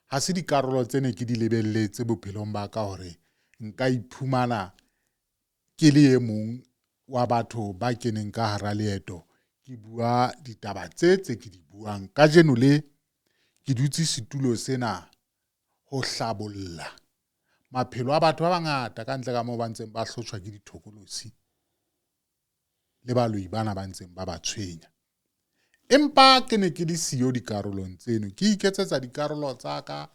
ha se dikarolo tsene ke di lebelletse bophelong ba ka hore nka iphumana ke le e mong wa batho ba keneng ka hara leeto ke bua ditaba tse ke di buang ka jeno le ke dutse setulo sena ho hlabolla maphelo a batho ba bangata ka ntle ka moo ba ntseng ba hlotswa ke dithokolosi le baloi bana ba ntseng ba ba tshwenya. Empa ke ne ke di siyo dikarolong tseno, ke iketsetsa dikarolo tsa ka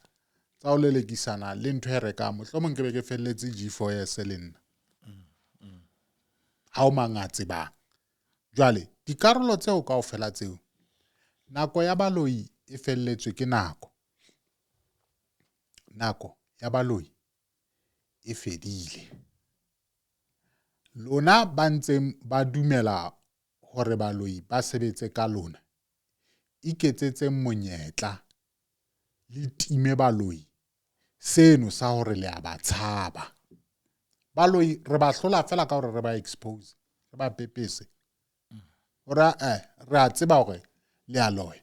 tsa ho lelekisana le ntho e rekang, mohlomong ke be ke felletse G4S le nna ha o mangatse ba. Jwale dikarolo tseo kaofela tseo, nako ya baloi e felletswe ke nako ya baloi e fedile. Lona ba ntseng ba dumela hore baloi ba sebetse ka lona, iketsetse monyetla le time baloi seno sa hore le a ba tshaba. Baloi re ba hlola fela ka hore re ba expose, re ba pepese hore re a tseba hore le a loya.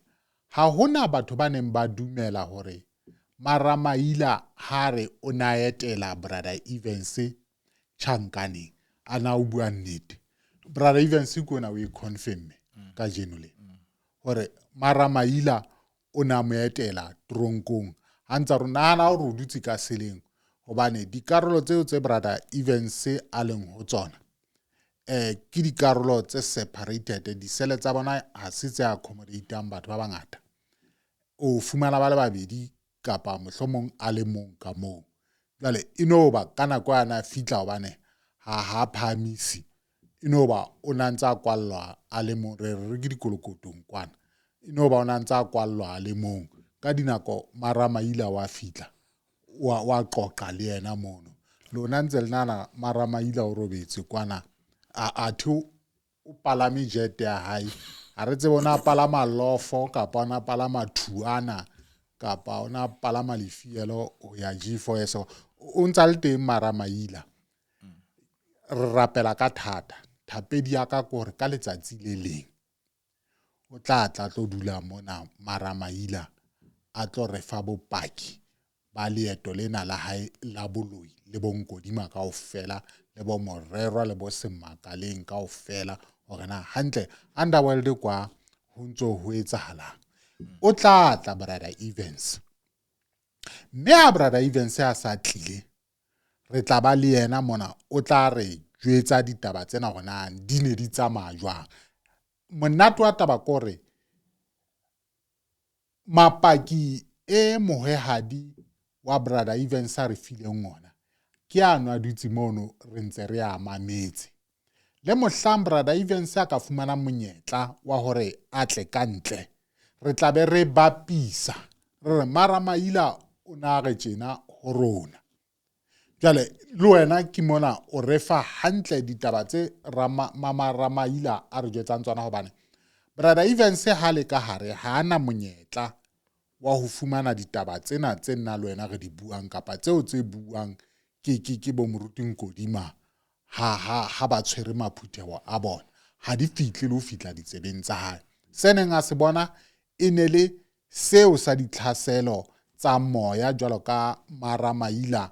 Ha hona batho ba neng ba dumela hore Maramaila hare o na etela Brother Evans Tjhankaneng ana o bua nnete. Brother Evans ko na o e confirm ka jeno le hore Maramaila o na mo etela tronkong ha ntsa re nahana hore o dutse ka seleng hobane dikarolo tseo tse Brother Evans a leng ho tsona ke dikarolo tse separated, disele tsa bona ha se tse accommodateang batho ba bangata. O fumana ba le babedi kapa mohlomong a le mong ka moo. Jwale inoba ka nako ana fitla hobane ha phamisi, inoba o na ntsa kwallwa a le mong, re ke dikolokotong kwana, inoba o na ntsa kwallwa a le mong ka dinako Maramaila wa fitla wa qoqa le yena mono. Lona ntse le nana Maramaila o robetse kwana a thu o palame jet ya hae, ha re tsebe ona palama lofo kapa ona palama thuana kapa ona palama lefielo ho ya G4S. O ntsa le teng Maramaila. Re rapela ka thata, thapedi ya ka gore ka letsatsi le leng o tla tlo dula mona Maramaila a tlo re fa bopaki ba leeto lena la hae la boloi le Bonkodima kaofela le bo Morerwa le bo Semakaleng kaofela hore na hantle underworld kwa ho ntso ho etsahalang. O tla Brother Evans, mme a Brother Evans a sa tlile re tla ba le yena mona o tla re jwetsa ditaba tsena gona di ne di tsamaya jwang. Monate wa taba kore mapaki e mohwehadi wa Brother Evans a re fileng ona ke ano a dutse mono re ntse re a mametse. Le mohlang Brother Evans a ka fumana monyetla wa hore a tle ka ntle, re tla be re bapisa re re Maramaila o na re tjena ho rona. Jwale le wena ke mona o refa hantle ditaba tse Maramaila a re jwetsang tsona hobane Brother Evans ha le ka hare ha ana monyetla wa ho fumana ditaba tsena tse nna le wena re di buang kapa tseo tse buang ke bo Moruti Nkodima ha ba tshwere maphutheho a bona. ha di fihle le ho fihla ditsebeng tsa hae. Se neng a se bona e ne le seo sa ditlhaselo tsa moya jwalo ka maramaila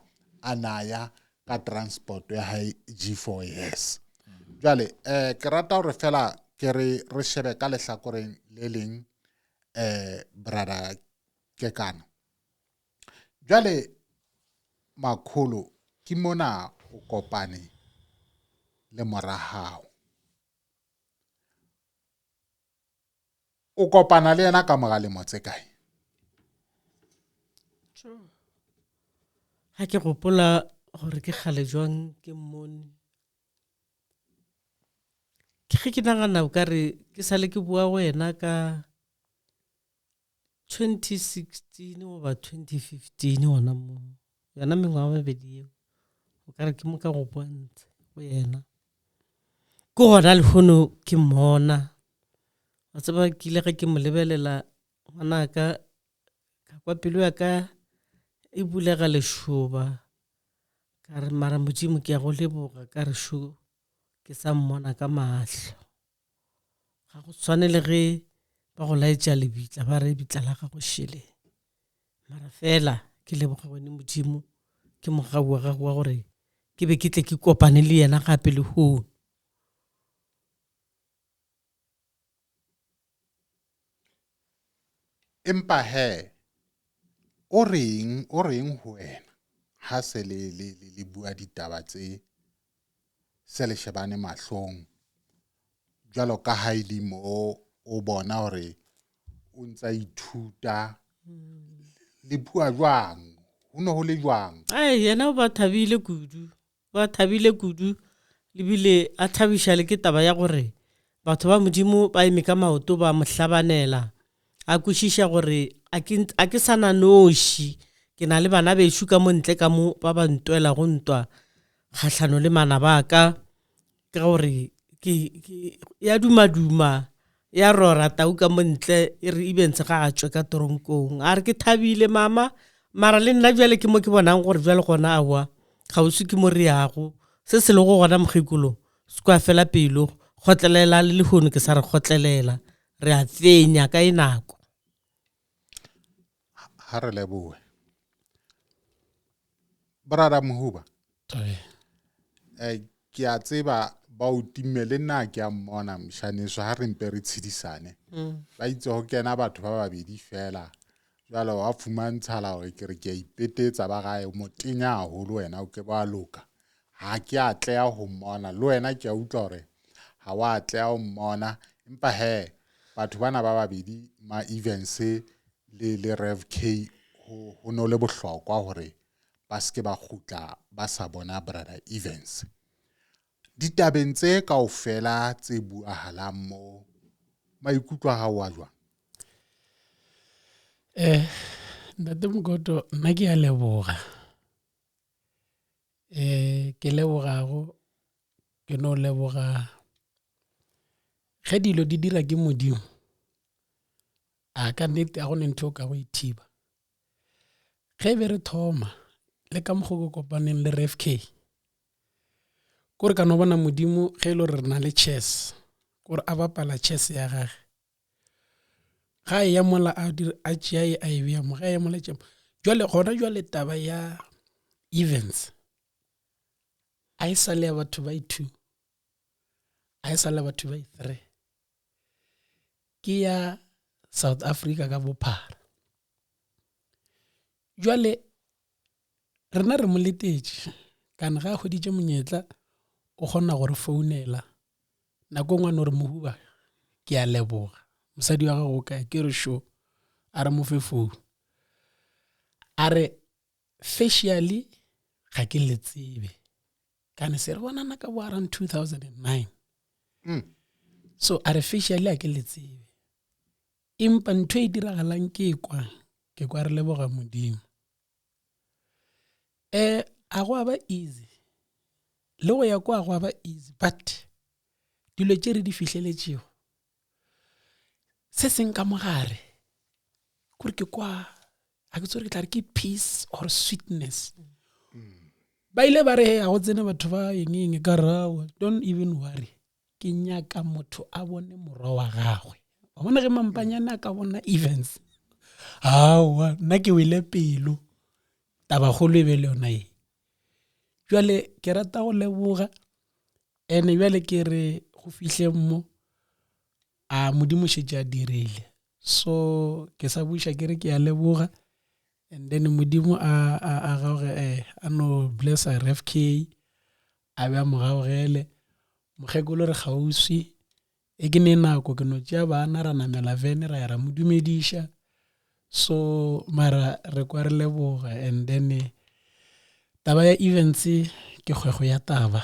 a naya ka transport ya hae G4S. Jwale ke rata hore fela ke re shebe ka lehlakoreng le leng brother Kekana. Jwale Makholo ke mona o kopane le mora hao. O kopana le yena ka mora lemo tse kae? Ha ke gopola gore ke kgale jwang ke mmone. Ke nagana o ka re ke sale ke bua wena ka 2016 goba 2015 gona mo. Yana mengwaga mebedi eo. O ka re ke mo ka go bontsha go yena. Ke gona le hono ke mmona. A tseba ke ile ga ke mo lebelela ngwana ka kwa pelo ya ka e bulega lešoba. Ka re mara Modimo ke a go leboga ka re sho ke sa mmona ka mahlo. Ga go tshwane le ge ba go laetša lebitla ba re bitla la gago shele. Mara fela ke leboga wena Modimo ke mogau wa gago wa gore ke be ke tle ke kopane le yena gape le hono. Empa o reng ho wena ha se le bua ditaba tse se le shebane mahlong jwalo ka ha ile mo o bona hore o ntsa ithuta le bua jwang ho no ho le jwang? Yena o ba thabile kudu le bile a thabiša le ke taba ya gore batho ba Modimo ba eme ka maoto ba mo hlabanela. A kwešiša gore a ke sana noši, ke na le bana bešo ka mo ntle ka mo ba ba ntwela go ntwa kgahlano le mana ba ka gore ya duma ya rora tau ka mo ntle e re ibentse ga a tšwe ka toronkong. A re ke thabile mama, mara le nna jwale ke mo ke bonang gore jwale gona awa kgauswi ke mo riago se se le go gona mokgekolo se kwa fela pelo kgotlelela le lehono ke sa re kgotlelela re a fenya ka inako. Ha re lebohe brother Mohuba. Ke a tseba ba o timme le nna ke a mmona mshaneso ha re mpe re tshedisane. Ba itse ho kena batho ba babedi fela jwale wa fumantshala hore ke re ke a ipetetsa ba gae mo tenya haholo wena o ke ba loka. Ha ke a tlea ho mmona le wena ke a utlwa hore ha wa tlea ho mmona empa batho bana ba babedi ma Evans le Rev K ho no le bohlokwa hore ba ske ba khutla ba sa bona brother Evans. Ditabeng tse kaofela tse buahalang mo maikutlo a hao a jwang? Ntate Mokoto nna ke a leboga. Ke lebogago ke no leboga ge dilo di dira ke Modimo. A ka nnete a go ne ntho ka go ithiba. Ge be re thoma le ka mokgo go kopaneng le Rev K. Kore ka no bona Modimo ge lo re na le chess. Kore a bapala chess ya gage. Ga ya mola a tšea a e bea mo ga ya mola tšea. Jwale gona jwale taba ya Evans. A e sa le ya batho ba 2. A e sa le batho ba 3. Ke ya South Africa ka bophara. Jwale rena re moletetše kana ga goditše monyetla o kgona gore founela nako ngwana gore Mohuba ke a leboga mosadi wa gago ka ke re sho a re mo fe phone a re facially ga ke le tsebe kana se re bonana ka bo around 2009 so a re facially a ke le tsebe empa ntho e diragalang ke kwa re leboga Modimo. A go ba easy le go ya kwa go ba easy but dilo tše re di fihleletšego se seng ka mogare kore ke kwa a ke tsore ke tla re ke peace or sweetness. Ba ile ba re a go tsena batho ba eng ka rawa don't even worry ke nyaka motho a bone morwa wa gagwe wa bona ge mampanyane a ka bona events aowa nna ke wele pelo tabagolo e be le yona e jwale ke rata go leboga ene jwale ke re go fihle mo a modimo šetse a dirile so ke sa buša ke re ke a leboga and then modimo a gaoge a no bless a ref k a be a mo gaogele mogekolo re kgauswi e ke ne nako ke no tšea bana ra namela vene ra ya ra mo dumediša so mara re kwa re leboga and then taba ya events ke kgwego ya taba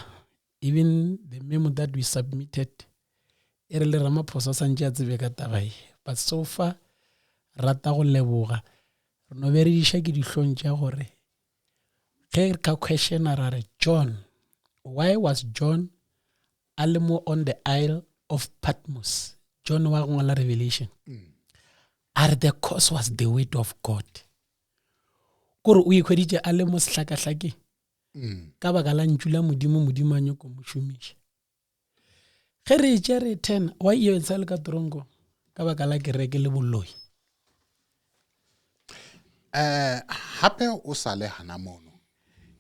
even the memo that we submitted e re le Ramaphosa santše a tsebe ka taba e but so far rata go leboga re no be re diša ke dihlong tša gore ge ka questiona ra re John why was John a le mo on the Isle of Patmos John wa go ngola Revelation are the cause was the word of God kore o ikhweditše a le mo sehlakahlake ka baka la ntšula modimo a nyoko mošomiša ge re tše re 10 wa iyo ntsa le ka tronko ka baka la kereke le bolloi hape o sa le hana mono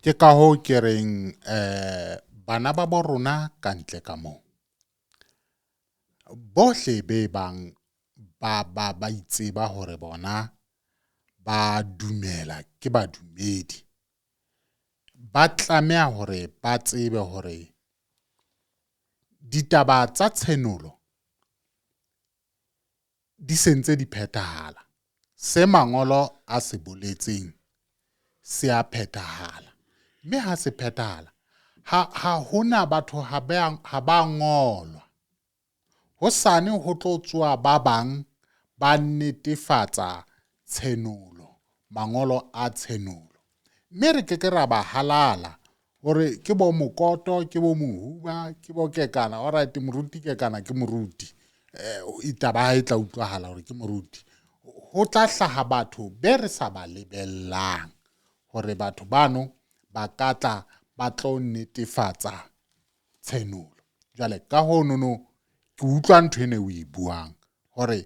ke ka ho ke reng bana ba bo rona ka ntle ka mo bohle be bang ba itseba hore bona ba dumela ke badumedi ba tlamea hore ba tsebe hore ditaba tsa tshenolo di sentse di phethahala se mangolo a se boletseng se a phethahala mme ha se phethahala ha hona batho ha ba ngolwa hosane ho tlo tswa ba bang ba netefatsa tshenolo mangolo a tshenolo mme re ke ra ba halala hore ke bo mokoto ke bo mohuba ke bo kekana alright moruti kekana ke moruti itaba ha e tla utlwahala hore ke moruti ho tla hlaha batho be re sa ba lebellang hore batho bano ba katla ba tlo netefatsa tshenolo jwale ka ho nono ke utlwa ntho ene o e buang hore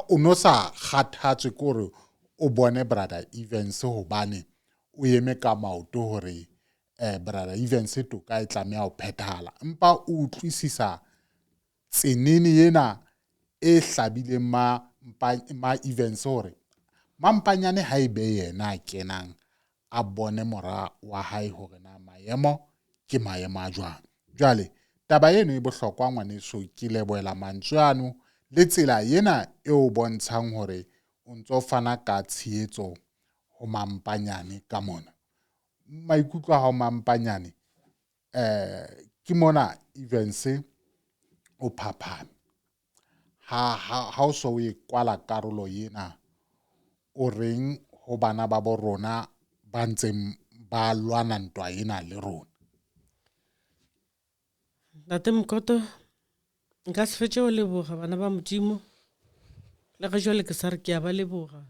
o no sa kgathatswe kore o bone brother Evans hobane o eme ka maoto hore brother Evans to ka itlamea ho phethala empa o utlwisisa tsenene yena e hlabile ma Evans hore mampanyane ha ibe yena kenang a bone mora wa hae hore na maemo ke maemo a jwang jwale taba eno e bohlokwa ngwaneso ke leboela mantswe le tsela yena e o bontshang hore o ntso fana ka tshehetso ho mampanyane ka mona maikutlo ha mampanyane ke mona Evans o phaphame ha o so e kwala karolo yena o reng ho bana ba bo rona ba ntseng ba lwana ntwa yena le rona Ntate Mokoto nka se fetse o leboga bana ba modimo le ge jwale ke sa re ke a ba leboga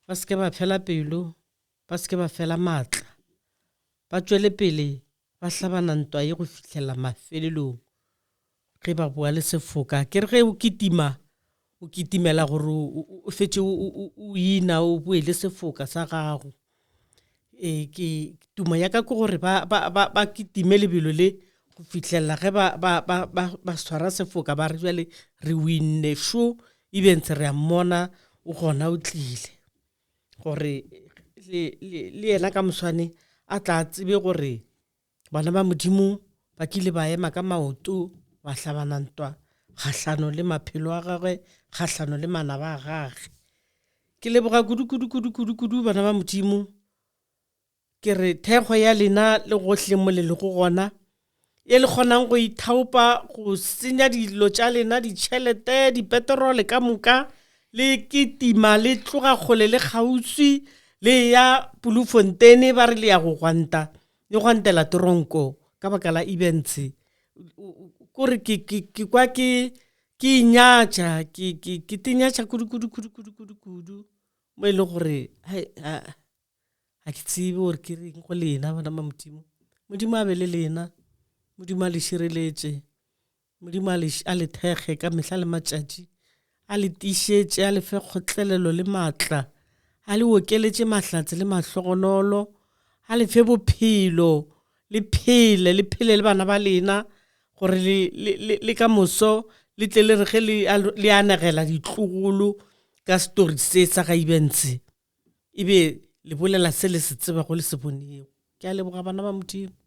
ba se ke ba fela pelo ba se ke ba fela maatla ba tswele pele ba hlabana ntwa ye go fihlela mafelelong ge ba bua le sefoka ke re ge o kitimela gore o fetse o ina o bue le sefoka sa gago ke tuma ya ka ke gore ba kitime lebelo le go fihlela ge ba swara sefoka ba re jwale re winne sho ebe ntse re a mmona o gona o tlile gore le yena ka moswane a tla tsebe gore bana ba modimo ba kile ba ema ka maoto ba hlabana ntwa kgahlano le maphelo a gagwe kgahlano le manaba a gagwe ke leboga kudu bana ba modimo ke re thekgo ya lena le gohle mo le go gona e le kgonang go ithaopa go senya dilo tša lena ditšhelete dipetrole ka moka le kitima le tloga kgole le kgauswi le ya Bloemfontein ba re le ya go gwanta le gwantela tronko ka baka la events kore ke kwa ke inyatša ke tinyatša kudu mo e le gore ha ke tsebe gore ke reng go lena bana ba modimo a be le lena modimo a le šireletse, modimo a le thekge ka mehla le matšatši, a le tišetše, a le fe kgotlelelo le maatla, a le okeletše mahlatse le mahlogonolo, a le fe bophelo le phele le bana ba lena, gore le ka moso le tle le rege le anegela ditlogolo ka story se sa ga Events, ebe le bolela se le se tseba go le se bonego. Ke a leboga bana ba Modimo.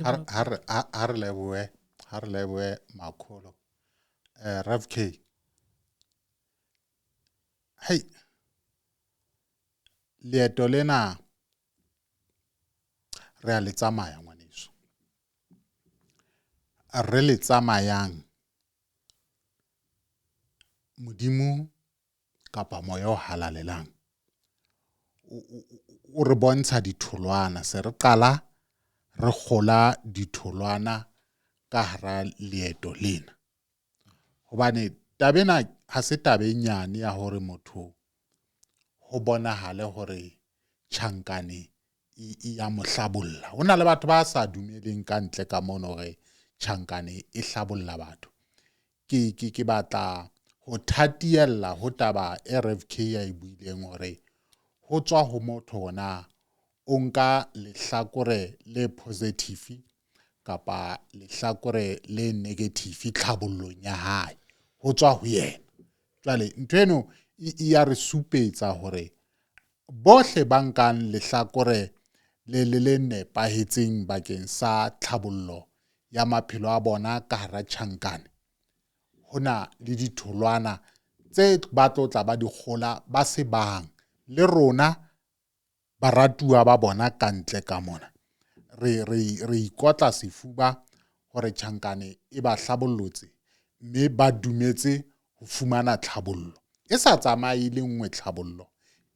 ha re leboe Makholo. Rev K, hey, leeto lena re a le tsamaya ngwaneso, re le tsamayang Modimo kapa moya o halalelang o re bontsha ditholwana, se re qala re gola ditholwana ka hara leeto lena, hobane tabena ha se tabe nyane ya hore motho ho bonahale hore tjhankane ya mohlabolla. Hona le batho ba sa dumeleng ka ntle ka mono hore tjhankane e hlabolla batho. Ke batla ho thatiella ho taba RFK ya e buileng hore ho tswa ho motho ona o nka lehlakore le positive kapa lehlakore le negative tlhabollong ya hae, ho tswa ho yena. Jwale nthweno ya re supetsa hore bohle ba nkang lehlakore le nepahetseng bakeng sa tlhabollo ya maphelo a bona ka hara tjhankane, hona le ditholwana tse ba tlotla ba di gola ba se bang le rona baratuwa ba bona ka ntle ka mona. Re ikotla sefuba hore tjhankane e ba hlabollotse, mme ba dumetse ho fumana tlhabollo. E sa tsamaye le nngwe tlhabollo,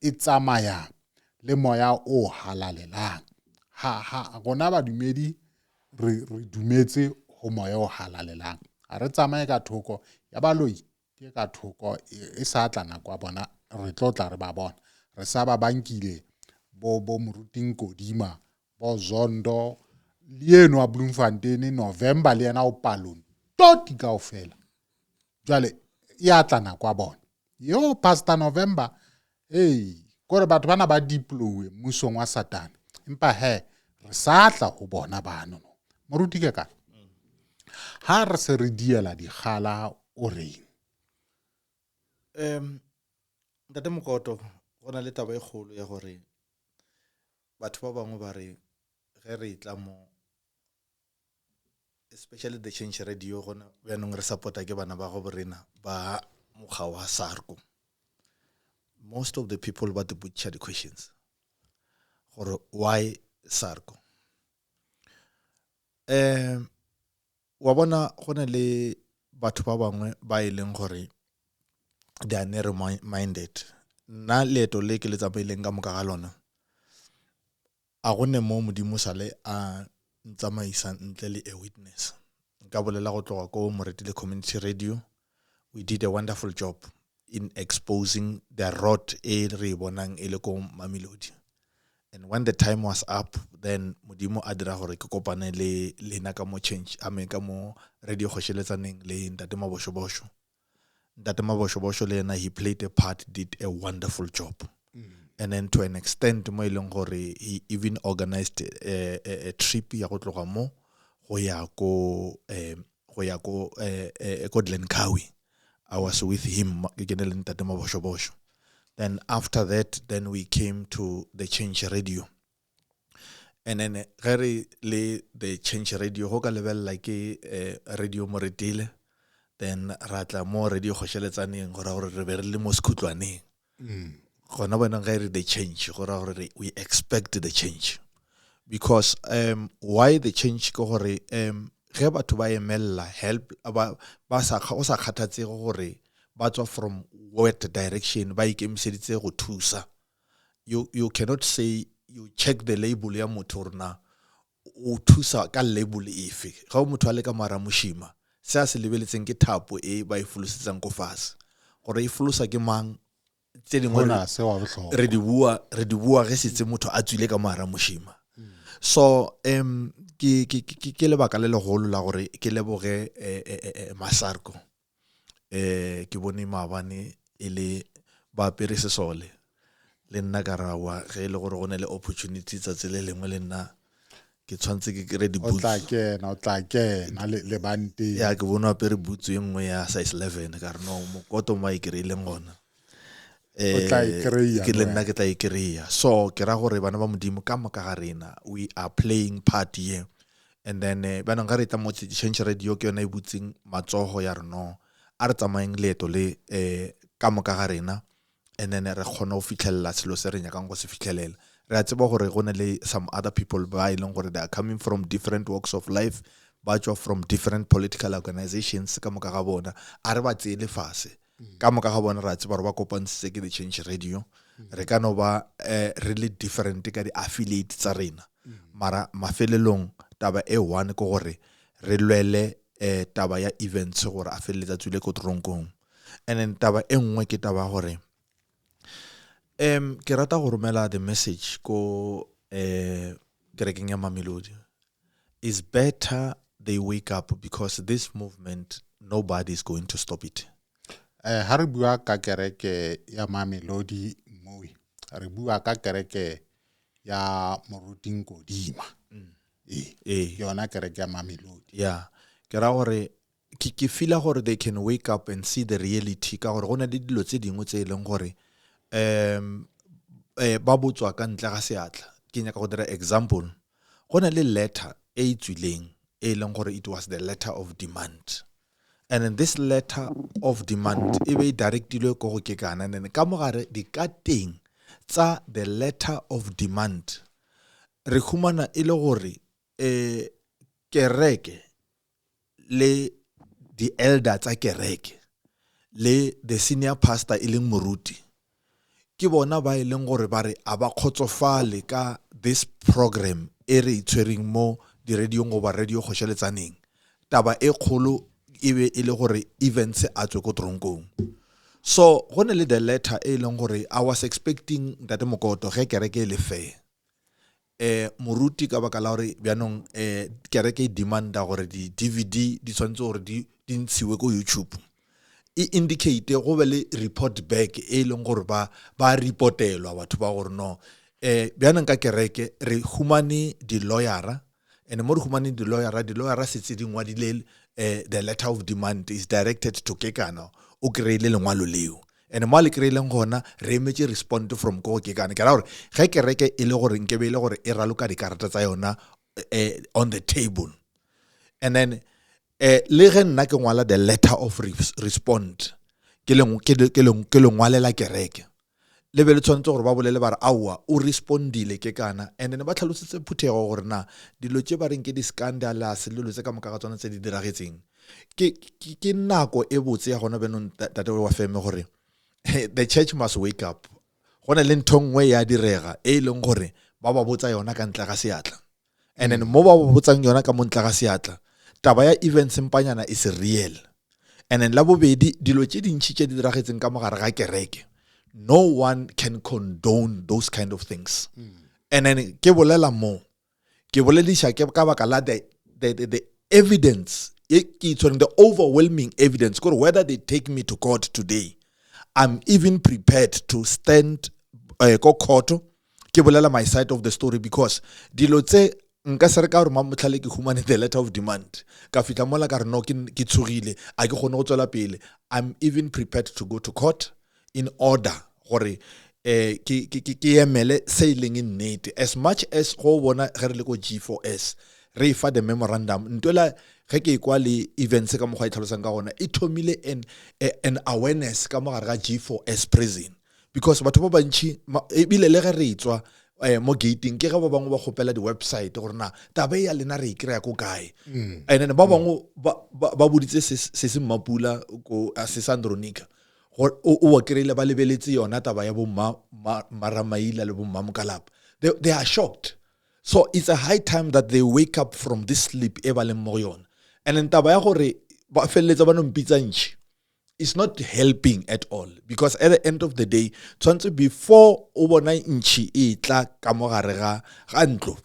e tsamaya le moya o halalelang. Rona ba dumedi re dumetse ho moya o halalelang. Ha re tsamaye ka thoko ya baloi, ke ka thoko e sa tla nako bona re tlotla re ba bona. Re sa ba bankile bo Moruting Kodima, bo Zondo, lieno wa Bloemfontein, November le yena o palong toti kaofela. Jwale ya tla nako bona. Yo Pastor November, hey, gore batho bana ba diplowe mmusong wa Satane. Empa he re sa tla ho bona bano. Moruti ke ka. Ha re se re diela dikgala o reng? Ntate Mokoto, go na le taba e kgolo ya gore batho ba bangwe ba re ge re tla mo, especially the Change Radio, gona bjanong re supporta ke bana ba go borena ba mokga wa SARCO. Most of the people ba the butcher the questions gore why SARCO. Wa bona gona le batho ba bangwe ba ileng gore they are narrow minded. Na leeto le ke le tsamaileng ka moka ga lona a gone mo Modimo sale a ntsamaisa ntle le a witness. Nka bolela go tloga ko Moretele Community Radio, we did a wonderful job in exposing the road e re bonang e le ko Mamelodi. And when the time was up, then Modimo a dira gore ke kopane le lena ka mo Change, ka mo radio Kgosheletsaneng le Ntate Mabosho. Ntate Mabosho le yena, he played a part, did a wonderful job. And then to an extent mo ileng gore he even organized a trip ya go tloga mo go ya ko Glencoe. I was with him ke ne le Ntate Mabosho. Then after that, then we came to the Change Radio. And then the Change Radio go ka lebella ke Radio Moretele, then ratla mo Radio Kgosheletsaneng gore re be re le mo Sekhutlwaneng. Gona bona ga re the Change gore we expect the change, because why the change go gore ge batho ba emella help ba sa kgathatse gore ba tswa from what direction ba ikemiseditse go thusa. You cannot say you check the label ya motho rona o thusa ka label efe. Ga o motho a le ka mara moshima se a se lebeletseng ke thapo e ba e fulosetsang ko fase gore e folosa ke mang tse dingwe re di bua ge setse motho a tswile ka mara moshima. So ke lebaka le legolo la gore ke leboge Masarko ke bone maabane e le ba apere sesole le nna ka rawa ge le gore go ne le opportunity tsatsi le lengwe le nna ke tshwantse ke kry o tla kena le bante ya ke bona apere boots e nngwe ya size 11 ka re no mokoto ma ikreileng gona o tla ikreya ke le nna ke tla ikreya so ke ra gore bana ba modimo ka moka ga rena we are playing part here and then bana ga re tla mo Change Radio ke yona e butsing matsogo ya reno a re tsamayeng leeto le ka moka ga rena and then re khona go fitlhella selo se re nyakang go se fitlhelela re a tseba gore go ne le some other people ba ileng gore they are coming from different walks of life ba tswa from different political organizations ka moka ga bona a re ba tsele fase ka moka ga bona re a tseba gore ba kopantse ke the Change Radio re ka no ba really different ka di affiliate tsa rena mara mafelelong taba e one go gore re lwele taba ya events gore a feletsa tswile ko tronkong and then taba e nngwe ke taba gore ke rata go romela the message ko kerekeng ya Mamelodi is better they wake up because this movement nobody is going to stop it ha re bua ka kereke ya Mamelodi mo re bua ka kereke ya Moruti Kodima yona kereke ya Mamelodi yeah ke ra gore ke feel gore they can wake up and see the reality ka gore gona le dilo tse dingwe tse ileng gore ba botswa ka ntle ga seatla ke nyaka go dira example gona le letter e tswileng e leng gore it was the letter of demand and in this letter of demand e be directly go ke kana nene ka mogare di ka teng tsa the letter of demand re khumana e le gore kereke le the elder tsa kereke le the senior pastor ileng moruti ke bona ba ileng gore ba re a ba khotsofale ka this program e re itshwereng mo di radio go ba radio go sheletsaneng taba e kgolo e be e le gore events a tswe ko tronkong so gone le the letter e leng gore I was expecting that mokoto ge kereke le fe moruti ka baka la gore bjanong kereke demanda gore di DVD di tshwantse gore di ntshiwe ko YouTube e indicate go be le report back e leng gore ba reportelwa batho ba gore no bjanong ka kereke re humane di lawyera and mo re humane di lawyera se dingwa di le the letter of demand is directed to Kekana o kreile lengwalo leo and mo le kreileng gona re emetse respond from ko Kekana ke ra gore ge kereke e le gore nkebe ile gore e raloka di karata tsa yona on the table and then le ge nna ke ngwala the letter of respond ke lengwalela kereke le be le tshwantse gore ba bolele ba re aua o respondile Kekana and then ba tlhalosetse phuthego gore na dilo tse ba reng ke di scandalous le lo tse ka moka ga tsona tse di diragetseng ke nako e botse ya gona benong tate wa feme gore the church must wake up gona le nthongwe ya direga e leng gore ba ba botsa yona ka ntla ga seatla and then mo ba botsang yona ka montla ga seatla taba ya events mpanyana is real and then la bobedi dilo tse dintsi tse di diragetseng ka mogare ga kereke no one can condone those kind of things and then ke bolela mo ke boledisha ke ka baka la the evidence the overwhelming evidence whether they take me to court today I'm even prepared to stand ko court ke bolela my side of the story because dilo tse nka se re ka gore mamotlhale ke humane the letter of demand ka fitla mola ka re no ke tsogile a ke gone go tswela pele I'm even prepared to go to court in order gore ke emele sailing in net as much as go bona ge re le ko G4S re fa the memorandum ntola ge ke kwa le events ka mogwa itlhalosang ka gona e thomile an awareness ka mogare ga G4S prison because batho ba bantši e bile le ge re tswa mo gating ke ga ba bangwe ba gopela di website gore na taba ya lena re ikrea ko kae and then ba bangwe ba boditse se mmapula ko Sandronica o wa kreile ba lebeletse yona taba ya bo Maramaila le bo Mmukalapa they are shocked so it's a high time that they wake up from this sleep e ba leng mo yona and then taba ya gore ba felletsa ba no mpitsa ntši it's not helping at all because at the end of the day tshwantse before o bona ntši e tla ka mogare ga ntlo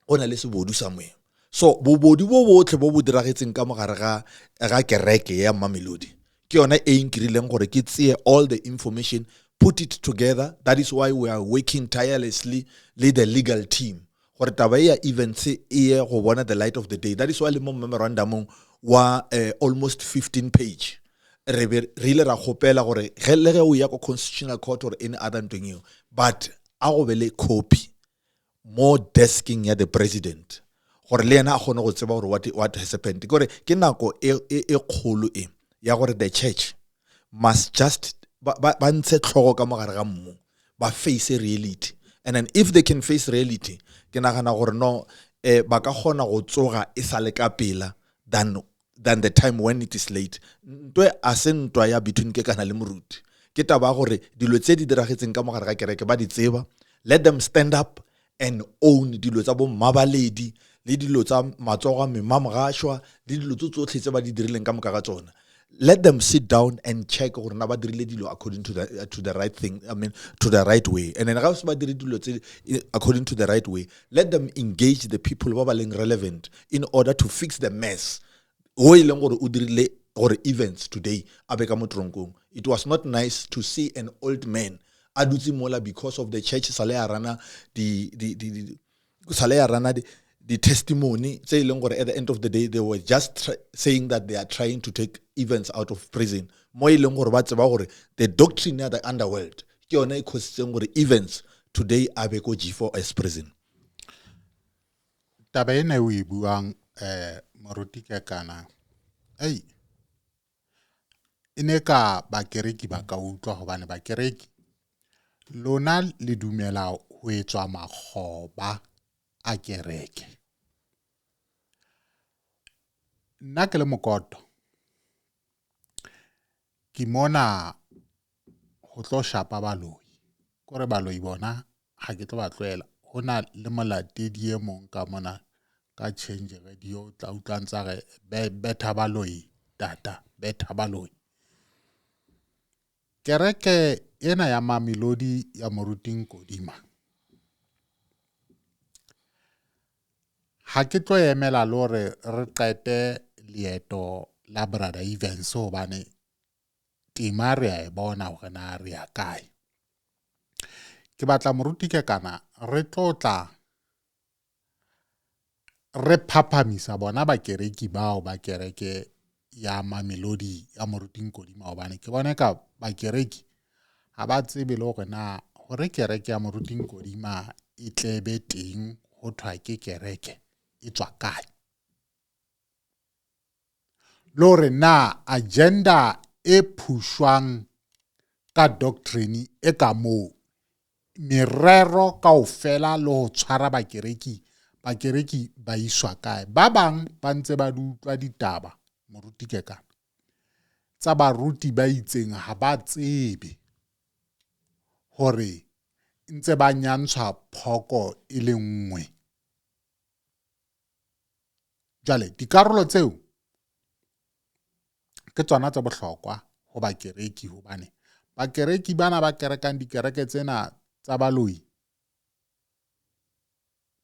o na le sebodu somewhere So bobodi bo botlhe bo bo diragetseng ka mogare ga kereke ya Mamelodi ke yona e nkirileng gore ke tseye all the information, put it together. That is why we are working tirelessly le the legal team gore taba ya events e ye go bona the light of the day. That is why le mo memorandum wa almost 15 page re ile ra gopela gore ge le ge o ya go constitutional court or any other thing you, but a go be le copy more desking ya the president gore le yena a gone go tseba gore what has happened gore ke nako e kgolo e ya gore the church must just ba ntshe tlhogo ka mogare ga mmu ba face reality, and then if they can face reality ke nagana gore no ba ka gona go tsoga e sale ka pela than the time when it is late. Ntwe a se ntwa ya between ke kana le moruti ke taba gore dilo tse di diragetseng ka mogare ga kereke ba di tseba. Let them stand up and own dilo tsa bo mmabaledi le dilo tsa matsogo a memamogashwa le dilo tsotlhe tse ba di dirileng ka moka ga tsona. Let them sit down and check gore na ba dirile dilo according to the right thing, I mean to the right way, and then ga se ba dirile dilo tse according to the right way, let them engage the people ba ba leng relevant in order to fix the mess o ileng gore o dirile gore events today a be ka mo tronkong. It was not nice to see an old man a dutse mola because of the church sale ya rana the testimony tse ileng gore at the end of the day they were just saying that they are trying to take events out of prison. Mo ileng gore ba tseba gore the doctrine of the underworld ke yona e khositseng gore events today a be go G4S prison. Taba ena o e buang moruti ke kana ene ka bakereki ba ka utlwa hobane bakereki lona le dumela ho etswa makgoba a kereke. Nna ke le mokoto ke mona ho tlo shapa baloi kore baloi bona ha ke tlo ba tloela hona le molatedi e mong ka mona ka change radio tla utlwantsa re betha baloi tata betha baloi. Kereke ena ya Mamelodi ya moruti Nkodima ha ke tlo emela lore re qete lieto la brother events hobane tima re a e bona hore na re ya kae. Ke batla moruti ke kana re tlotla re phaphamisa bona ba kereki bao ba kereke ya Mamelodi ya moruti Nkodima hobane ke bona ka ba kereki ha ba tsebe le hore na hore kereke ya moruti Nkodima e tlebe teng ho thwa ke kereke e tswa kae, lore na agenda e phushwang ka doctrine e ka moo merero kaofela le ho tshwara bakereki ba iswa kae. Ba bang ba ntse ba utlwa ditaba moruti ke kana tsa baruti ba itseng ha ba tsebe hore ntse ba nyantshwa phoko e le nngwe. Jale dikarolo tseo ke tsona tsa bohlokwa ho bakereki hobane bakereki bana ba kerekang dikereke tsena tsa baloi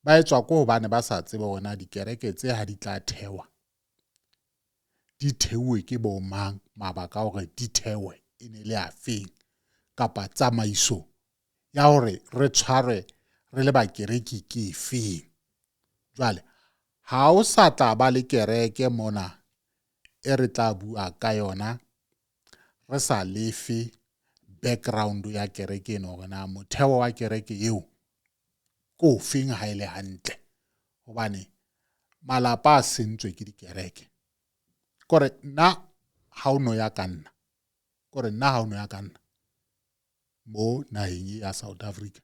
ba etswa ko hobane ba sa tsebe hona dikereke tse ha di tla thewa di theuwe ke bo mang, mabaka hore di thewe e ne le afeng kapa tsamaiso ya hore re tshware re le bakereki ke efeng. Jwale ha o sa tla ba le kereke mona e re tla bua ka yona re sa lefe background ya kereke eno hore na motheo wa kereke eo ko feng ha ile hantle hobane malapa a sentswe ke dikereke. Kore nna ha o no ya kanna mo naheng ya South Africa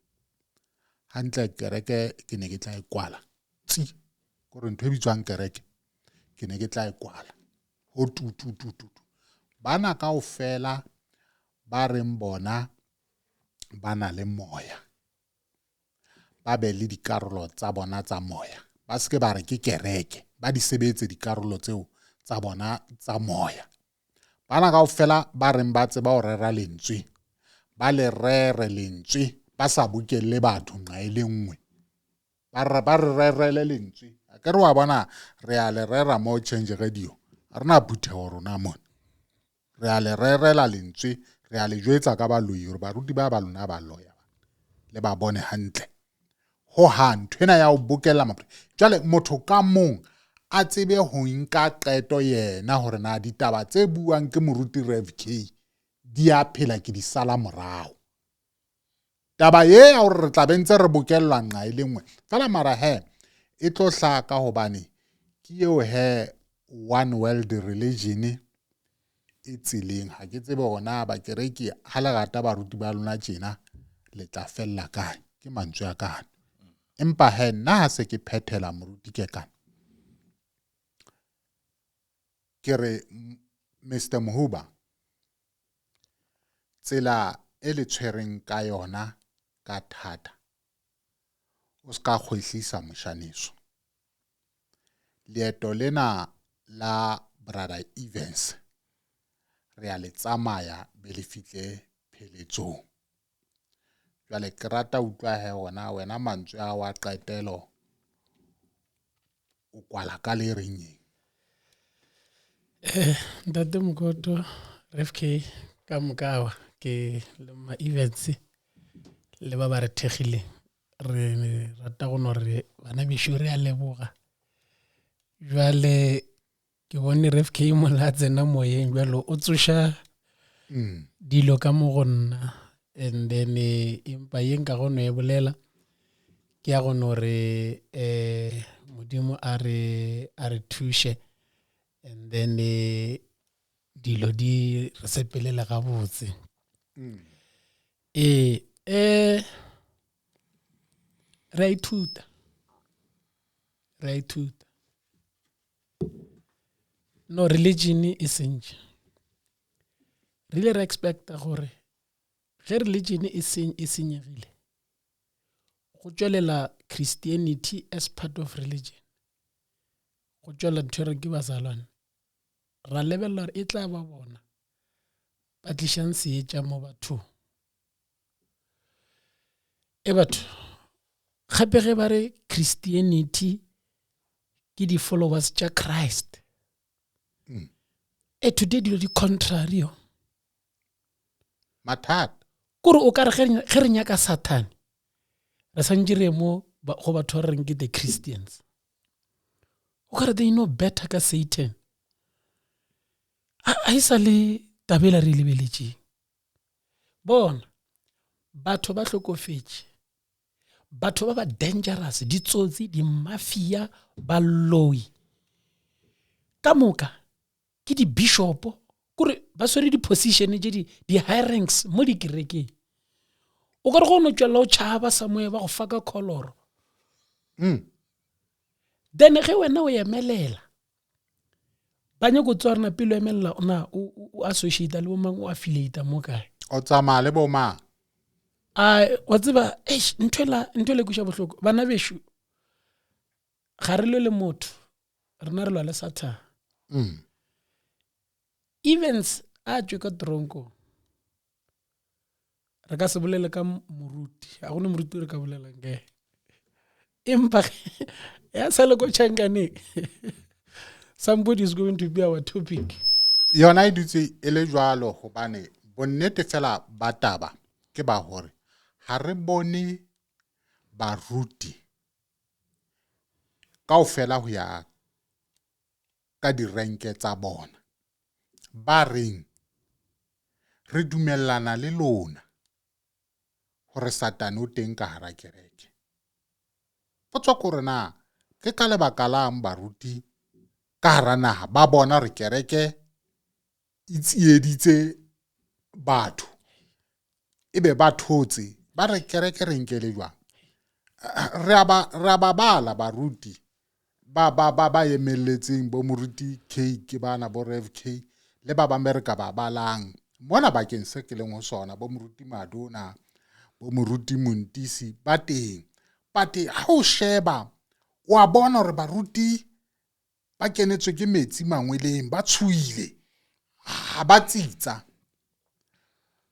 hantle kereke ke ne ke tla e kwala tsi kore ntho e bitswang kereke ke ne ke tla e kwala ho tutututu. Bana kaofela ba reng bona bana le moya ba be le dikarolo tsa bona tsa moya ba se ke ba re ke kereke ba di sebetse dikarolo tseo tsa bona tsa moya. Bana kaofela ba reng ba tseba ho rera lentswe ba le rere lentswe ba sa bukelle batho nqa e le nngwe ba re rerele lentswe ka re wa bona re a le rera mo Change Radio a rena phuthego rona mona re a le rerela lentswe re a le jwetsa ka baloi hore baruti ba ba lona ba loya le ba bone hantle ho han thwena ya o bokella jwale motho ka mong a tsebe ho nka qeto yena hore na ditaba tse buang ke moruti Rev K di a phela ke di sala morao taba ye ya hore re tla bentse re bokellwa nqa ile nngwe fela mara e tlo hlaka hobane ke eo one world religion e tseleng ha ke tsebe gona ba kereki ha le gata baruti ba lona tjena le tla fella kae ke mantswe a kana empa nna ha se ke phethela moruti ke kana ke re Mr Mohuba tsela e le tshwereng ka yona ka thata o ska kgwehlisa moshaniso leeto lena la brother Evans re a le tsamaya be le fihle pheletsong jwale ke rata utlwa hona wena mantswe a wa qetelo o kwala ka le reng ntate Mokoto Rev K ka mokawa ke le ma events le ba ba re thegile re rata go no re bana bešo re a leboga jwale ke bone Rev K mo la tsena moyeng jwalo o tsoša dilo ka mo go nna and then empa yeng ka go no e bolela ke ya go no re modimo a re thushe and then dilo di re sepelela ga botse ra ithuta no religion e sentše re ile re expecta gore ge religion e senyegile go tšwelela Christianity as part of religion go tšwela ntho re ke bazalwane ra lebelela gore e tla ba bona ba tlišang seetša mo bathong batho gape ge ba re Christianity ke di followers tša Christ today dilo di contrario mathata kore o ka re ge re nyaka Satan re santse re mo go batho ba reng ke the Christians o ka re they know better ka Satan a isa le tabela re lebeletše bona batho ba hlokofetše batho ba ba dangerous ditsotsi di mafia ba loi ka moka ke di bishop kore ba swere di position tše di high ranks mo di kerekeng o ka re go no tšwela o tšhaba samoe ba go faka koloro then ge wena o emelela ba nyako tswarna pelo emelela na o associate le bomang o affiliate mo kae o tsamaya le bomang wa tseba ntho le kuša bohloko bana bešo ga re le motho rena re lwa le Satan Evans a tšwe ka tronko re ka se bolele ka moruti a gone moruti re ka bolela nke empa ya sa le ko tšhankaneng somebody is going to be our topic yona e dutse e le jwalo gobane bonnete fela ba taba ke ba hore ha re bone baruti kaofela ho ya ka direnke tsa bona ba reng re dumellana le lona hore Satan o teng ka hara kereke potso gore na ke ka lebaka la baruti ka hara naha ba bona re kereke e tsieditse batho ebe ba thotse ba re kereke re nkele jwang re ba bala baruti ba emelletseng bo moruti K ke bana bo Rev K le ba America ba balang mona bakeng se ke leng ho sona bo moruti Madona bo moruti Montisi ba teng pate ha o sheba wa bona hore baruti ba kenetswe ke metsi mangweleng ba tshuile ha ba tsitsa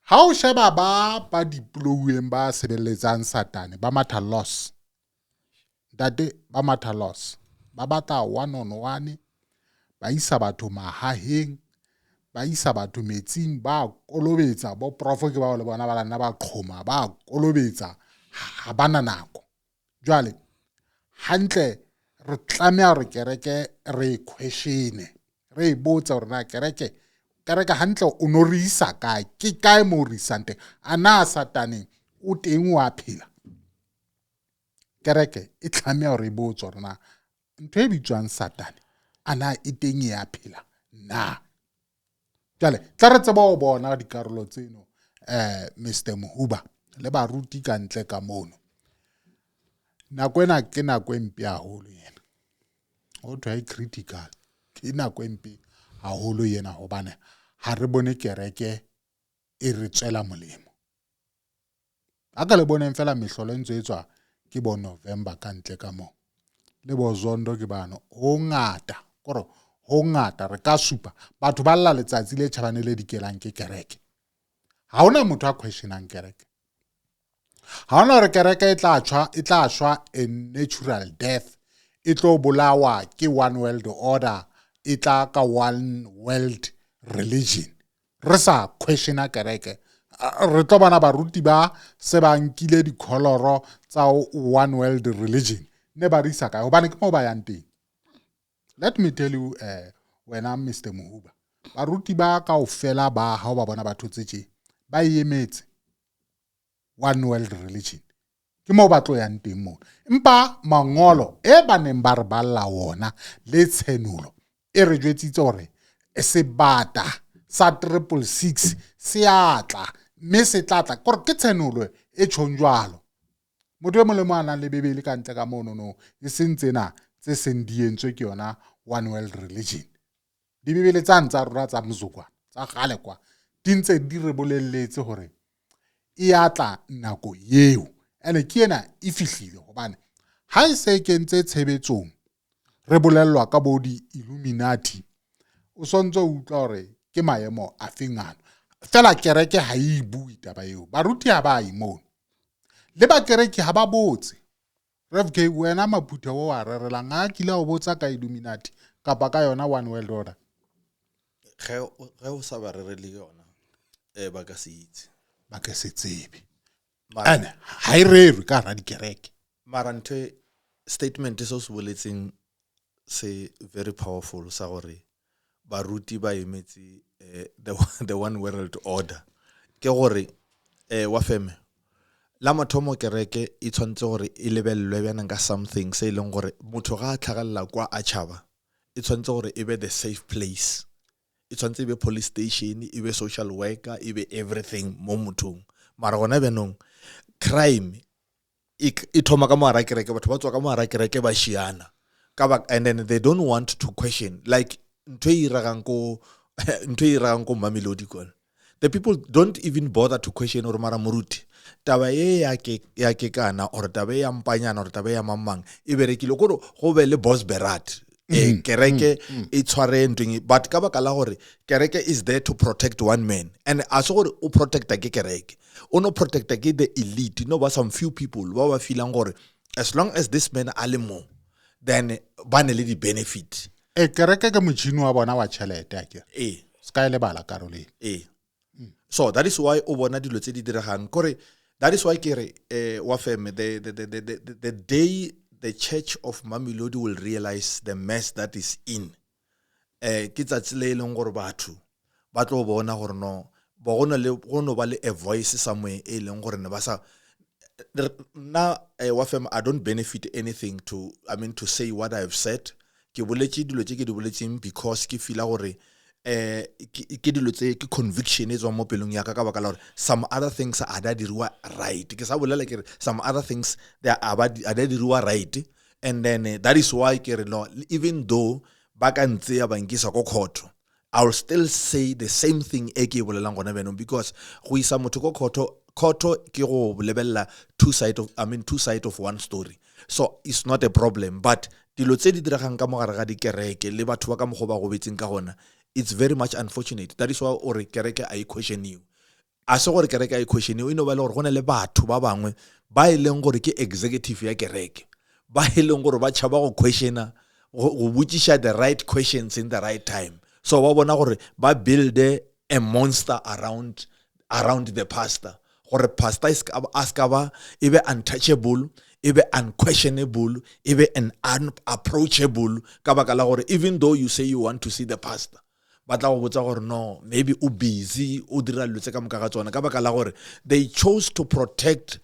ha o sheba ba diploweng ba sebeletsang Satan ba matha loss date ba matha loss ba batla one on one, ba isa batho mahaheng, ba isa batho metsing, ba kolobetsa bo profo ke ba le bona ba lana ba qhoma ba kolobetsa ha bana nako. Jwale hantle re tlamea re kereke re questione, re botsa hore na kereke hantle o no re isa kae, ke kae mo re isang teng, ana Satane o teng wa phela. Kereke e tlamea hore botsa hore na ntho e bitswang Satane ana e teng ya phela na. Jale tla re tseba ho bona dikarolo tseno Mr Mohuba le baruti ka ntle ka mono. Nako ena ke nako e mpe haholo yena, o thwa critical, ke nako e mpe haholo yena hobane ha re bone kereke e re tswela molemo. Aka le boneng fela mehlolo e ntse e tswa ke bo November ka ntle ka mo, le bo Zondo ke bano ho ngata kore ho ngata re ka supa batho ba lla letsatsi le tjhabane le dikelang ke kereke. Ha ona motho a questionang kereke, ha ona re kereke e tla shwa a natural death, e tlo bolawa ke one world order, e tla ka one world religion. Re sa questiona kereke, re tlo bana baruti ba se ba nkile dikholoro tsa one world religion ne ba risa kae hobane ke mo ba yang teng. Let me tell you wena Mr Mohuba, baruti ba kaofela ba ha ba bona batho tse ba emetse one world religion, ke mo ba tlo yang teng mo. Empa mangolo e ba neng ba re balla wona le tshenulo e re jwetsitse hore sebata sa 666 se atla mme se tlatla kore ke tshenulo e tshonjwalo. Motho e mo le moana le bebele ka ntle ka mono no e sentsena tse sendientswe ke yona one world religion. Di bebele tsa ntsa rura tsa mzukwa tsa gale kwa di ntse di re bolelletse hore e atla nako yeo, ene ke ena e fihlile hobane ha e se kentse tshebetsong re bolellwa ka bo di Illuminati, o sontso utlwa hore ke maemo a fengano fela. Kereke ha e bue taba eo, baruti ha ba imono le ba kereke ha ba botse. Rev K, wena maphutha wo wa rerelang a kila o botsa ka Illuminati kapa ka yona one world order? Ge o sa ba rerele yona ba ka se itse, ba ka se tsebe, mara ha e rerwe ka ra dikereke. Mara ntho statement so se boletseng se very powerful sa gore baruti ba emetse the one world order. Ke gore wa feme la mathomo kereke e tshwantse gore e lebellwe bjana ka something se leng gore motho ga a tlhagalla kwa a tšhaba, e tshwantse gore e be the safe place, e tshwantse e be police station, e be social worker, e be everything mo mothong. Mara gona benong crime e thoma ka moara kereke, batho ba tswa ka moara kereke ba shiana and then they don't want to question, like ntho e iragang ko Mamelodi kwana. The people don't even bother to question or mara moruti taba e ya ke kana or taba ya mpanyana or taba ya mamang e berekile go be le boss berat kereke e tshware ntweng, but ka baka la gore kereke is there to protect one man, and as gore o protecta ke kereke o no protecta ke the elite, no ba some few people ba ba feeling gore as long as this man a le mo then ba ne le di benefit. Kereke ke motšhini wa bona wa tšhelete akere ska le bala karoleng. So that is why o bona dilo tse di diregang kore, that is why kere wa feme the day the church of Mamelodi will realize the mess that is in ke tsatsi le leng gore batho ba tlo bona gore no bo gona ba le a voice somewhere e leng gore ne ba sa na wa feme. I don't benefit anything to say what I have said. Ke boletše dilo tše ke di boletšeng because ke feel gore ke dilo tse ke conviction e tswa mo pelong ya ka baka la gore some other things a da diriwa right, ke sa bolela ke some other things a da diriwa right, and then that is why ke re no, even though ba ka ntse ya bankisa ko khoto, I will still say the same thing e ke bolelang gona beno, because go isa motho ko khoto ke go lebella two side of one story, so it's not a problem. But dilo tse di diregang ka mogare ga dikereke le batho ba ka mogo ba go betseng ka gona, it's very much unfortunate. That is why ore kereke a question you. A se gore kereke a question you, ino ba le gore gona le batho ba bangwe ba e leng gore ke executive ya kereke, ba e leng gore ba tšhaba go questiona go botšiša the right questions in the right time. So ba bona gore ba build a monster around the pastor, gore pastor a ska ba e be untouchable, e be unquestionable, e be unapproachable, ka baka la gore even though you say you want to see the pastor, ba tla go botsa gore no, maybe o busy, o dira dilo tse ka moka ga tsona, ka baka la gore they chose to protect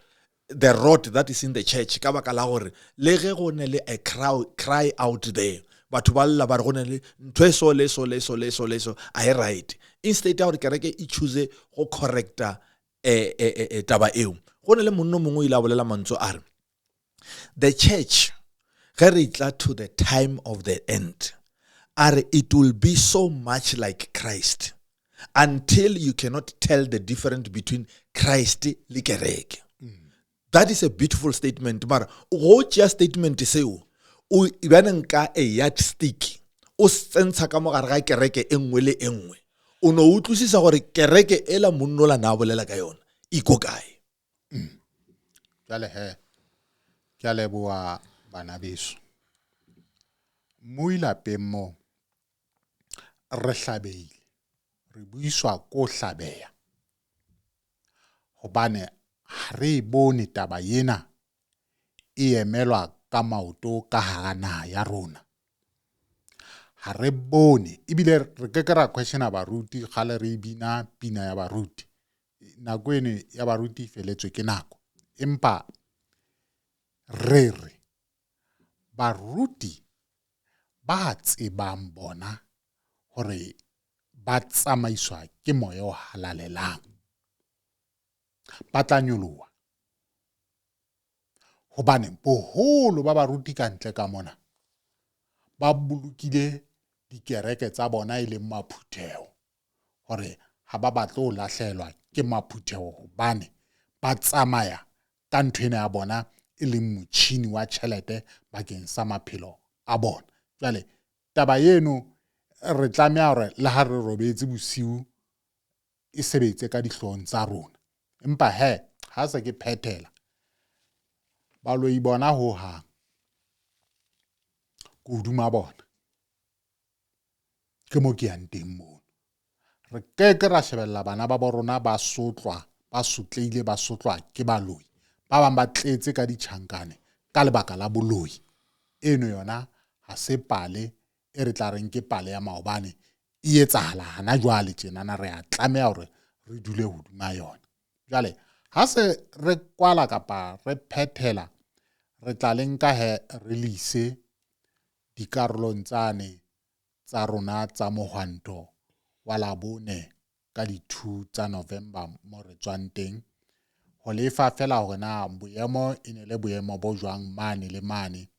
the rod that is in the church, ka baka la gore le ge go ne le a cry out there, batho ba lla ba re go ne le ntho e so a e right, instead ya gore kereke e choose go correcta taba eo. Go ne le monno mongwe ile a bolela mantswe a re the church ge re tla to the time of the end, are it will be so much like Christ until you cannot tell the difference between Christ le kereke. That is a beautiful statement. Mara go tšea statement seo o ibana nka a yardstick o sentsha ka mogare ga kereke engwe le engwe, o no utlwisisa gore kereke ela monnola na bolela ka yona iko kae. Jale he ke a leboa bana beso, mo ilapeng mo re hlabeile, re buiswa ko hlabeya gobane re bone taba yena e emelwa ka maoto ka hara naha ya rona. Ha re bone ebile re ke ra questiona baruti gale re bina pina ya baruti, nako ene ya baruti feletswe ke nako, empa re baruti ba tsebang bona hore ba tsamaiswa ke moya o halalelang ba tla nyoloa, hobane boholo ba baruti ka ntle ka mona ba bolokile dikereke tsa bona e leng maphuthego, hore ha ba batla ho lahlehelwa ke maphuthego hobane ba tsamaya ka nthwena ya bona e leng motšhini wa tšhelete bakeng sa maphelo a bona. Jwale taba yeno re tlamea hore le ha re robetse bosiu e sebetse ka dihlong tsa rona, empa he ha se ke phethela ba lo ibona ho hang kuduma bona ke mo ke yang teng mono. Re ke ra shebella bana ba borona ba sotlwa, ba sotleile, ba sotlwa ke baloi, ba bang ba tletse ka ditšhankane ka lebaka la boloi. Eno yona ha se pale e re tla reng ke pale ya maobane e etsahala hana jwale tjenana, re a tlamea hore re dule hodima yona. Jwale ha se re kwala kapa re phethela, re tla le nka he release dikarolong tsane tsa rona tsa mohwanto wa Labone ka di 2 tsa November mo re tswang teng, ho lefa fela hore na boemo e ne le boemo bo jwang mane le mane,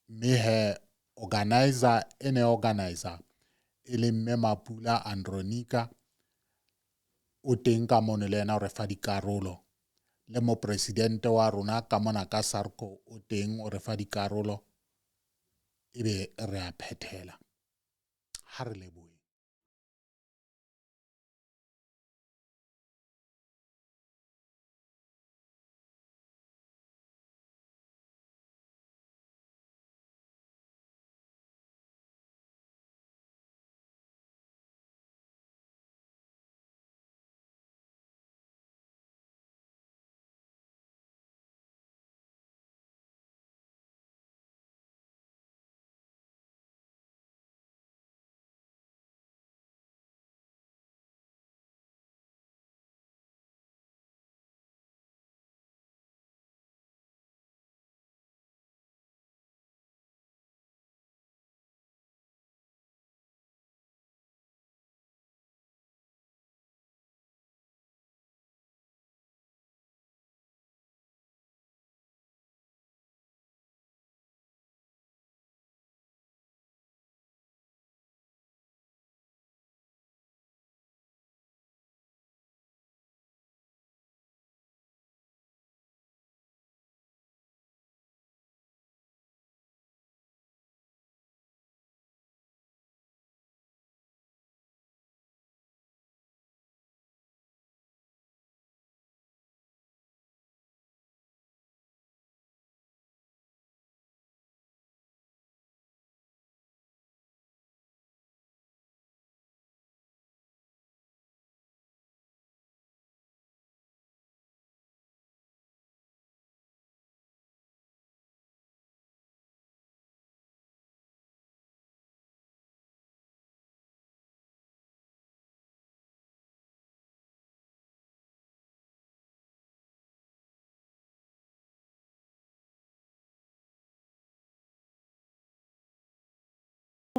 mme he organizer e le mme Mapula Andronica o teng ka mono le yena o re fa dikarolo, le mo presidente wa rona ka mona ka Sarko o teng o re fa dikarolo, ebe re a phethela. Ha re lebohe.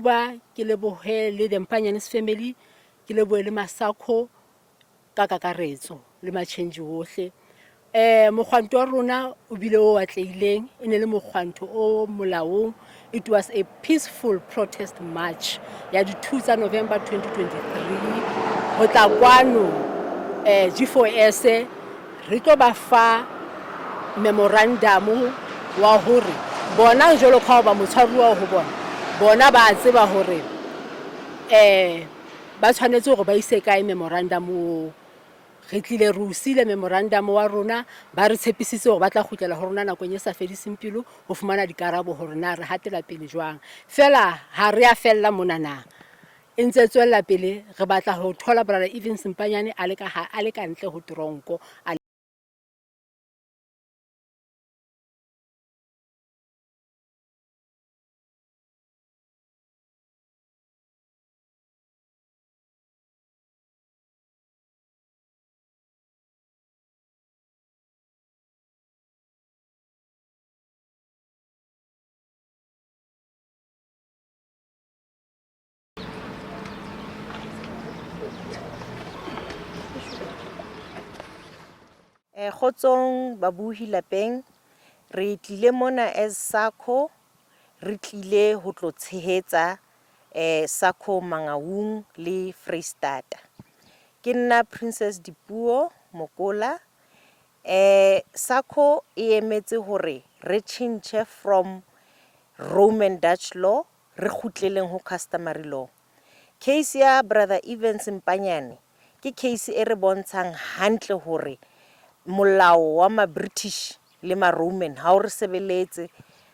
Tuba ke lebohe le the Mpanyane's family ke lebohe le Masako ka kakaretso le matšhentši ohle. Mokgwanto wa rona o bile o atleileng e ne le mokgwanto o molaong. It was a peaceful protest march ya di 2 tsa November 2023 go tla kwano G4S re tlo ba fa memorandum wa hore bona jolo ka ba motshwaruwa ho bona ba tseba hore ba tshwanetse go ba ise kae memorandum o re tlile re usile memorandum wa rona ba re tshepisitse gore ba tla khutlela ho rona nakong e sa fediseng pelo ho fumana dikarabo hore na re hatela pele jwang fela ha re a fella monana e ntse tswela pele re batla ho thola brother Evans Mpanyane a le ka ntle ho tronko Kgotsong babuhi lapeng re tlile mona as SACCO re tlile ho tlo tshehetsa SACCO Mangaung le Freestata ke nna Princess Dipuo Mokola SACCO e emetse hore re change from Roman Dutch law re khutleleng ho customary law case ya brother Evans Mpanyane ke case e re bontshang hantle hore molao wa ma British le ma Roman ha o re sebeletse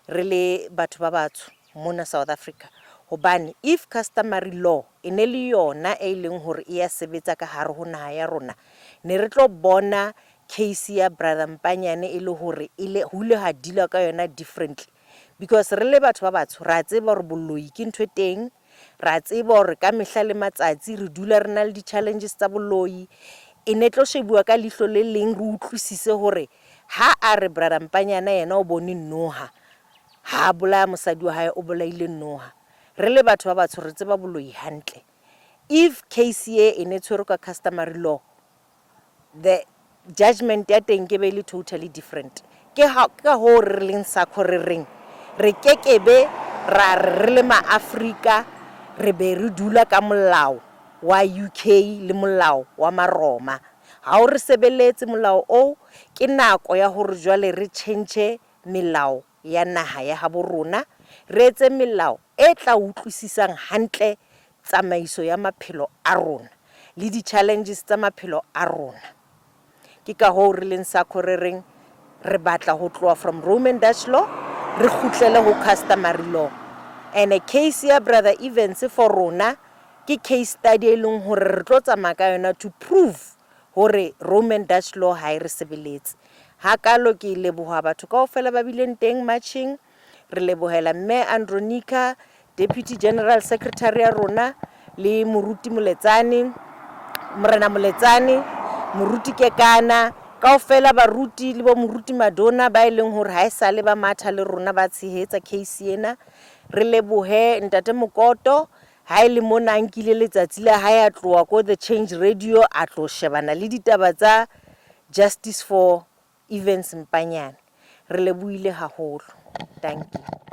re le batho ba batsho mona South Africa hobane if customary law ene le yona e leng hore e ya sebetsa ka hare ho naha ya rona ne re tlo bona case ya brother Mpanyane e le hore ile hule ha dila ka yona differently because re le batho ba batsho ra tseba hore boloi ke ntwe teng ra tseba hore ka mehla le matsatsi re dula re na le di challenges tsa boloi ene tlo shebua ka lihlo le leng re utlwisise hore ha a re brother Mpanyana yena o bone noha ha bola mosadi wa hae o bolaile noha re le batho ba batsho re tseba boloi hantle if case ye ene tshwere ka customary law the judgment ya teng ke be le totally different ke ka ho re leng SACCO re reng re kekebe ra re le ma Africa re be re dula ka molao wa UK le molao wa maroma ha o re sebeletse molao o ke nako ya hore jwale re change melao ya naha ya habo rona re etse melao e tla utlwisisang hantle tsamaiso ya maphelo a rona le di challenges tsa maphelo a rona ke ka ho re leng SACCO re reng re batla ho tloa from Roman Dutch law re khutlele ho customary law and a case ya brother Evans for rona ke case study e leng hore re tlo tsamaya ka yona to prove hore Roman Dutch law ha e re sebeletse ha kalo ke leboha batho kaofela ba bileng teng marching re lebohela mme Andronica deputy general secretary ya rona le moruti Moletsane Morena Moletsane moruti Kekana kaofela baruti le bo moruti Madonna ba ileng hore ha esale ba matha le rona ba tshehetsa case ena re lebohe ntate Mokoto ha ile mona nkile letsatsi la ha ya tloa ko the change radio a tlo shebana le ditaba tsa justice for Evans Mpanyane re lebohile haholo thank you